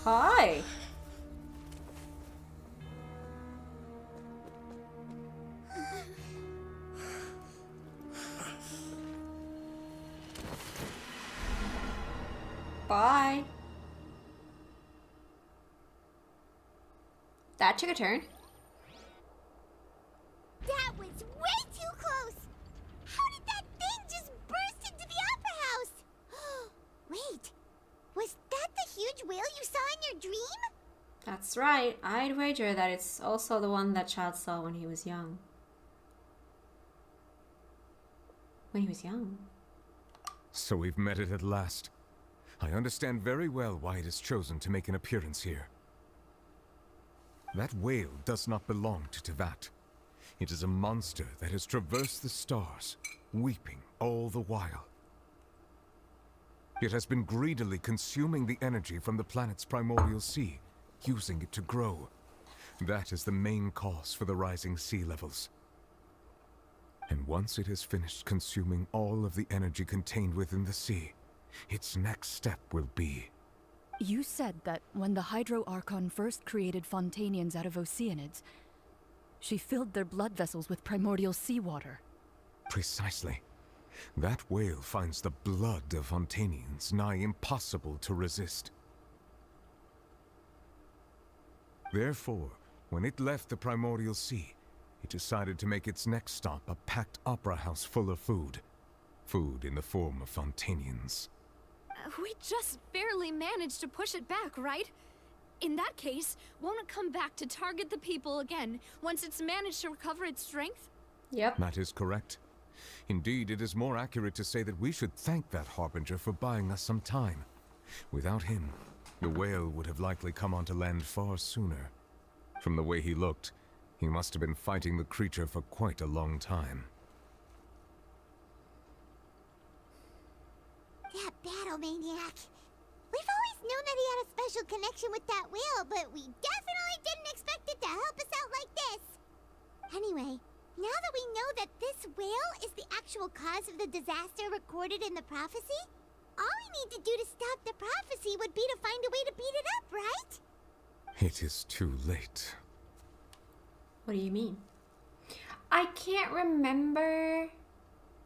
[SPEAKER 1] Hi. Bye. That took a turn.
[SPEAKER 2] That was way too close! How did that thing just burst into the opera house? Wait, was that the huge whale you saw in your dream?
[SPEAKER 1] That's right. I'd wager that it's also the one that child saw when he was young. When he was young.
[SPEAKER 6] So we've met it at last. I understand very well why it has chosen to make an appearance here. That whale does not belong to Tevat. It is a monster that has traversed the stars, weeping all the while. It has been greedily consuming the energy from the planet's primordial sea, using it to grow. That is the main cause for the rising sea levels. And once it has finished consuming all of the energy contained within the sea, its next step will be...
[SPEAKER 8] You said that when the Hydro Archon first created Fontainians out of Oceanids, she filled their blood vessels with primordial seawater.
[SPEAKER 6] Precisely. That whale finds the blood of Fontainians nigh impossible to resist. Therefore, when it left the Primordial Sea, it decided to make its next stop a packed opera house full of food. Food in the form of Fontainians.
[SPEAKER 9] We just barely managed to push it back, right? In that case, won't it come back to target the people again once it's managed to recover its strength?
[SPEAKER 1] Yep.
[SPEAKER 6] That is correct. Indeed, it is more accurate to say that we should thank that Harbinger for buying us some time. Without him, the whale would have likely come onto land far sooner. From the way he looked, he must have been fighting the creature for quite a long time.
[SPEAKER 2] That battle maniac. We've always known that he had a special connection with that whale, but we definitely didn't expect it to help us out like this. Anyway, now that we know that this whale is the actual cause of the disaster recorded in the prophecy, all we need to do to stop the prophecy would be to find a way to beat it up, right?
[SPEAKER 6] It is too late.
[SPEAKER 1] What do you mean? I can't remember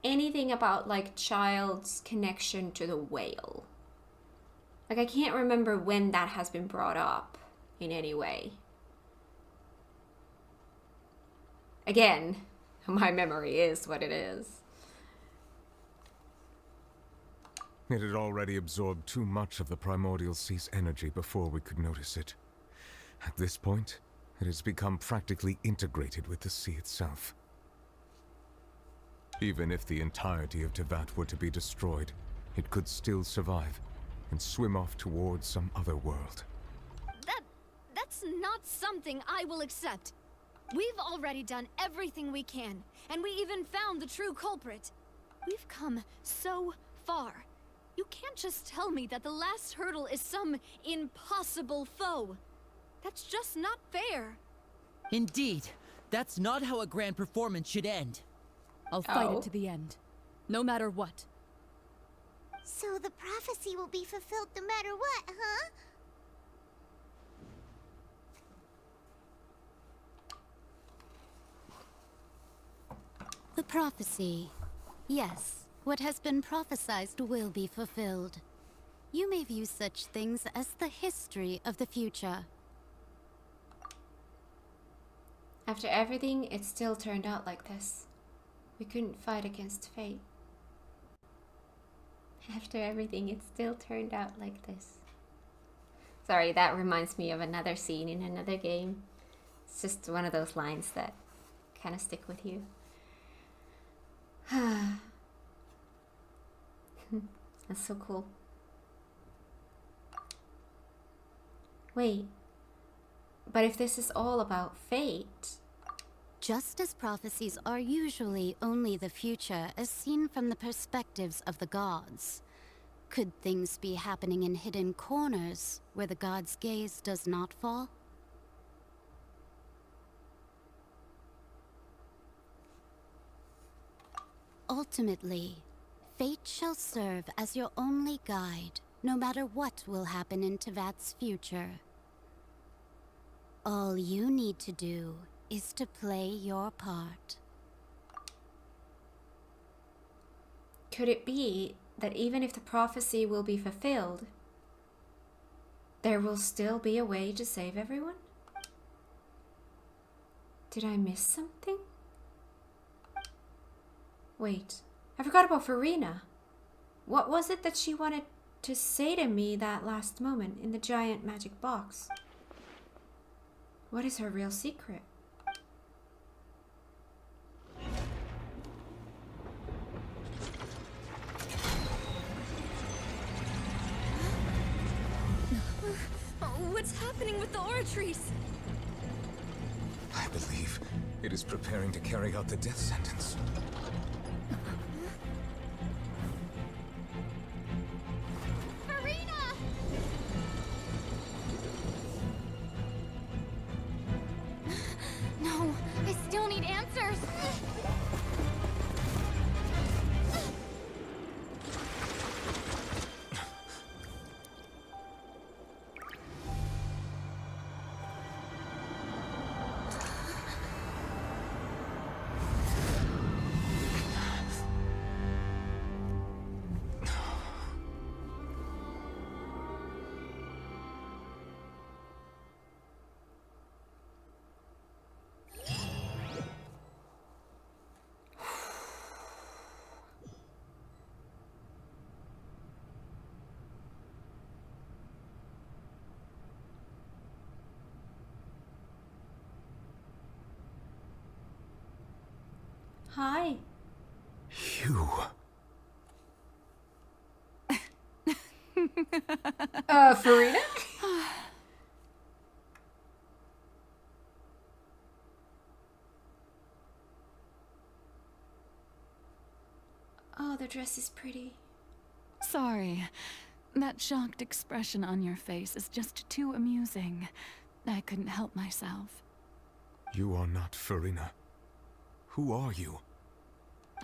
[SPEAKER 1] anything about like Child's connection to the whale. Like I can't remember when that has been brought up in any way. Again, my memory is what it is.
[SPEAKER 6] It had already absorbed too much of the Primordial Sea's energy before we could notice it. At this point, it has become practically integrated with the sea itself. Even if the entirety of Tevat were to be destroyed, it could still survive and swim off towards some other world.
[SPEAKER 9] That's not something I will accept. We've already done everything we can, and we even found the true culprit. We've come so far. You can't just tell me that the last hurdle is some impossible foe. That's just not fair.
[SPEAKER 5] Indeed, that's not how a grand performance should end.
[SPEAKER 8] I'll fight it to the end, no matter what.
[SPEAKER 2] So the prophecy will be fulfilled no matter what, huh?
[SPEAKER 12] The prophecy. Yes, what has been prophesied will be fulfilled. You may view such things as the history of the future.
[SPEAKER 1] After everything, it still turned out like this. We couldn't fight against fate. After everything, it still turned out like this. Sorry, that reminds me of another scene in another game. It's just one of those lines that kind of stick with you. That's so cool. Wait, but if this is all about fate...
[SPEAKER 12] Just as prophecies are usually only the future as seen from the perspectives of the gods, could things be happening in hidden corners where the gods' gaze does not fall? Ultimately, fate shall serve as your only guide, no matter what will happen in Tevat's future. All you need to do is to play your part.
[SPEAKER 1] Could it be that even if the prophecy will be fulfilled, there will still be a way to save everyone? Did I miss something? Wait, I forgot about Farina. What was it that she wanted to say to me that last moment in the giant magic box? What is her real secret?
[SPEAKER 9] What's happening with the oratories?
[SPEAKER 6] I believe it is preparing to carry out the death sentence.
[SPEAKER 2] Farina!
[SPEAKER 13] No, I still need answers.
[SPEAKER 1] Hi.
[SPEAKER 17] You.
[SPEAKER 1] Farina? Oh, the dress is pretty.
[SPEAKER 8] Sorry. That shocked expression on your face is just too amusing. I couldn't help myself.
[SPEAKER 17] You are not Farina. Who are you?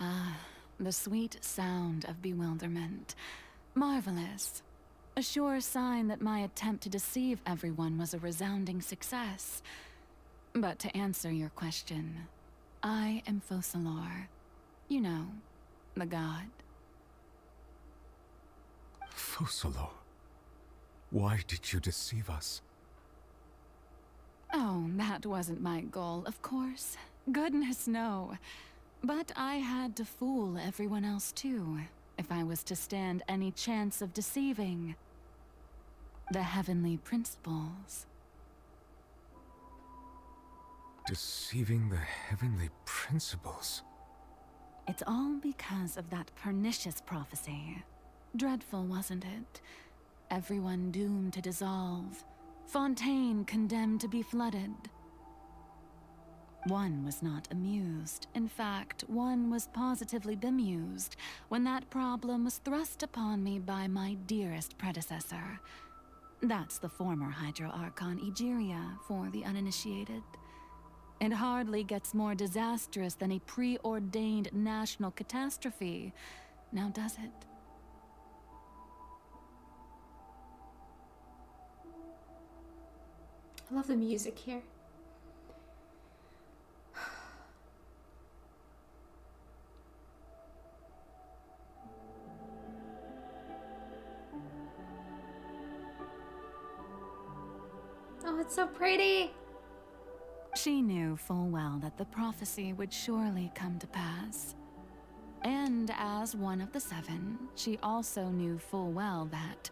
[SPEAKER 8] Ah, the sweet sound of bewilderment. Marvelous. A sure sign that my attempt to deceive everyone was a resounding success. But to answer your question, I am Focalor. You know, the god.
[SPEAKER 17] Focalor. Why did you deceive us?
[SPEAKER 8] Oh, that wasn't my goal, of course. Goodness, no. But I had to fool everyone else too, if I was to stand any chance of deceiving the heavenly principles.
[SPEAKER 17] Deceiving the heavenly principles?
[SPEAKER 8] It's all because of that pernicious prophecy. Dreadful, wasn't it? Everyone doomed to dissolve. Fontaine condemned to be flooded. One was not amused. In fact, one was positively bemused when that problem was thrust upon me by my dearest predecessor. That's the former Hydro Archon Egeria for the uninitiated. It hardly gets more disastrous than a preordained national catastrophe, now does it?
[SPEAKER 1] I love the music here. Oh, it's so pretty.
[SPEAKER 8] She knew full well that the prophecy would surely come to pass. And as one of the seven, she also knew full well that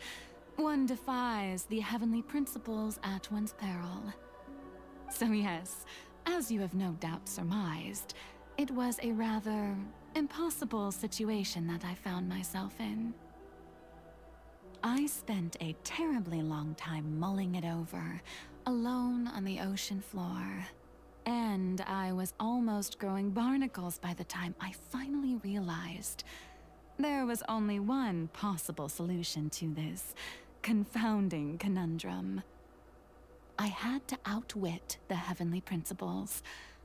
[SPEAKER 8] one defies the heavenly principles at one's peril. So yes, as you have no doubt surmised, it was a rather impossible situation that I found myself in. I spent a terribly long time mulling it over, alone on the ocean floor. And I was almost growing barnacles by the time I finally realized there was only one possible solution to this confounding conundrum. I had to outwit the heavenly principles,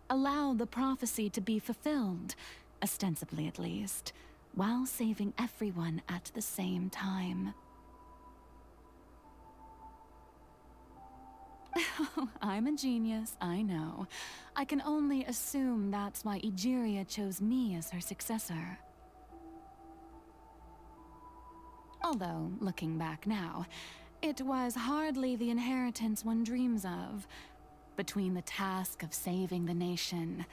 [SPEAKER 8] allow the prophecy to be fulfilled, ostensibly at least, while saving everyone at the same time. I'm a genius, I know. I can only assume that's why Egeria chose me as her successor. Although, looking back now, it was hardly the inheritance one dreams of. Between the task of saving the nation,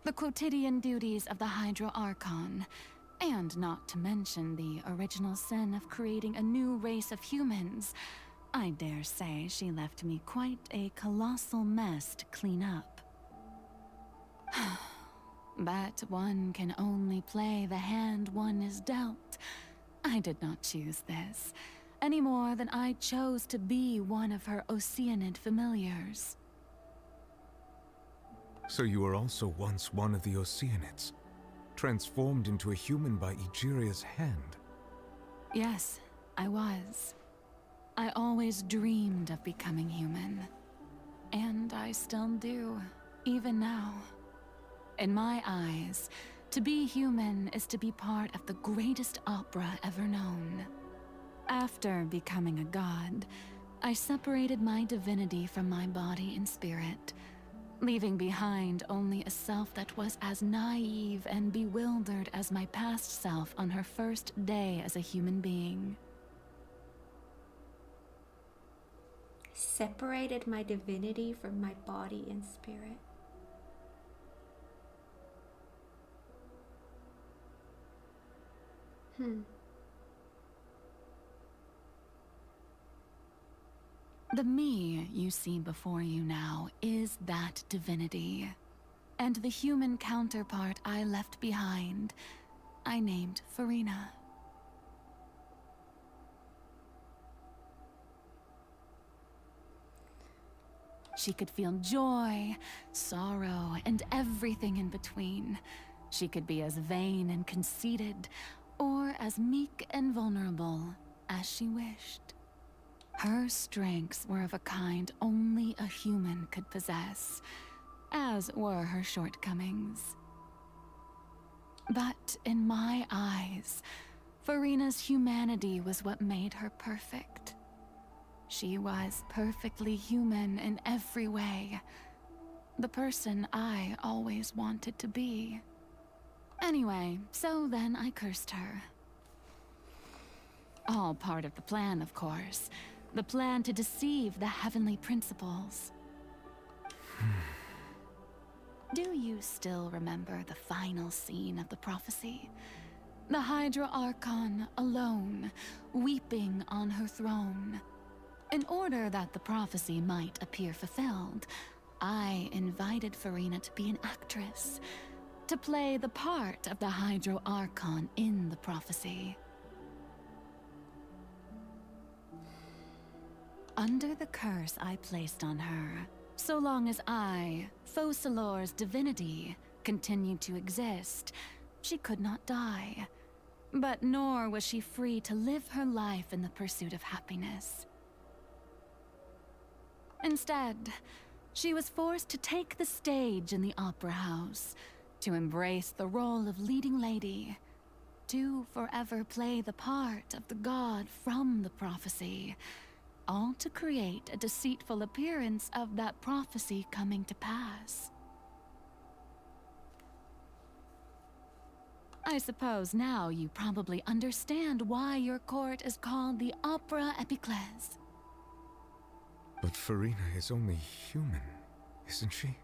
[SPEAKER 8] the quotidian duties of the Hydro Archon, and not to mention the original sin of creating a new race of humans, I dare say she left me quite a colossal mess to clean up. But one can only play the hand one is dealt. I did not choose this, any more than I chose to be one of her Oceanid familiars.
[SPEAKER 6] So you were also once one of the Oceanids, transformed into a human by Egeria's hand?
[SPEAKER 8] Yes, I was. I always dreamed of becoming human. And I still do, even now. In my eyes, to be human is to be part of the greatest opera ever known. After becoming a god, I separated my divinity from my body and spirit, leaving behind only a self that was as naive and bewildered as my past self on her first day as a human being.
[SPEAKER 1] Separated my divinity from my body and spirit.
[SPEAKER 8] The me you see before you now is that divinity. and the human counterpart I left behind, I named Farina. She could feel joy, sorrow, and everything in between. She could be as vain and conceited, or as meek and vulnerable as she wished. Her strengths were of a kind only a human could possess, as were her shortcomings. But in my eyes, Farina's humanity was what made her perfect. She was perfectly human in every way. The person I always wanted to be. Anyway, so then I cursed her. All part of the plan, of course. The plan to deceive the heavenly principles. Do you still remember the final scene of the prophecy? The Hydra Archon alone, weeping on her throne. In order that the prophecy might appear fulfilled, I invited Farina to be an actress, to play the part of the Hydra Archon in the prophecy. Under the curse I placed on her, so long as I, Focalor's divinity, continued to exist, she could not die. But nor was she free to live her life in the pursuit of happiness. Instead, she was forced to take the stage in the opera house, to embrace the role of leading lady, to forever play the part of the god from the prophecy, all to create a deceitful appearance of that prophecy coming to pass. I suppose now you probably understand why your court is called the Opera Epiclese.
[SPEAKER 6] But Farina is only human, isn't she?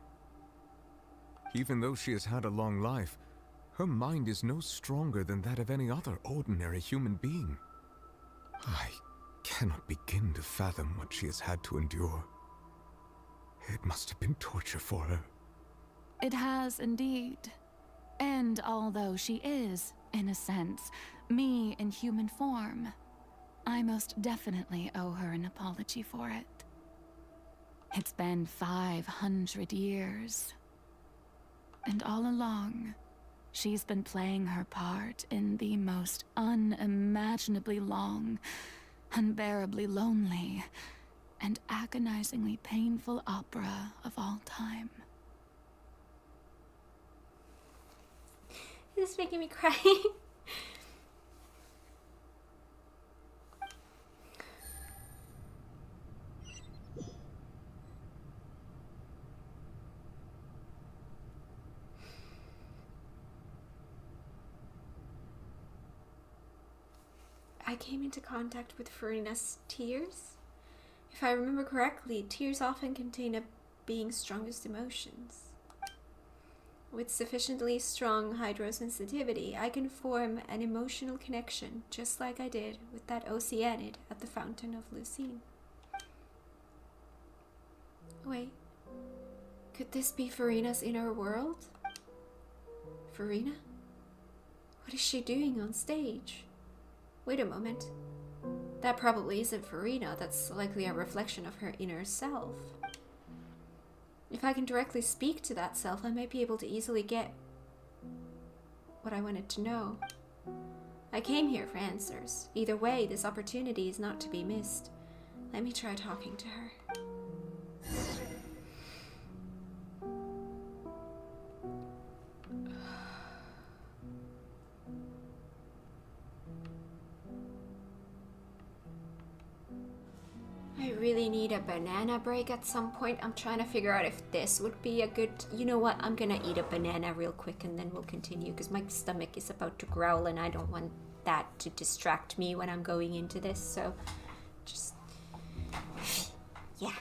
[SPEAKER 6] Even though she has had a long life, her mind is no stronger than that of any other ordinary human being. I cannot begin to fathom what she has had to endure. It must have been torture for her.
[SPEAKER 8] It has indeed. And although she is, in a sense, me in human form, I most definitely owe her an apology for it. It's been 500 years. And all along, she's been playing her part in the most unimaginably long, unbearably lonely, and agonizingly painful opera of all time.
[SPEAKER 1] This is making me cry. I came into contact with Farina's tears. If I remember correctly, tears often contain a being's strongest emotions. With sufficiently strong hydrosensitivity, I can form an emotional connection, just like I did with that Oceanid at the Fountain of Lucine. Wait, could this be Farina's inner world? Farina? What is she doing on stage? Wait a moment. That probably isn't Farina, that's likely a reflection of her inner self. If I can directly speak to that self, I might be able to easily get what I wanted to know. I came here for answers. Either way, this opportunity is not to be missed. Let me try talking to her. I really need a banana break at some point. I'm trying to figure out if this would be a good... You know what? I'm gonna eat a banana real quick and then we'll continue because my stomach is about to growl and I don't want that to distract me when I'm going into this. So, just... Yeah.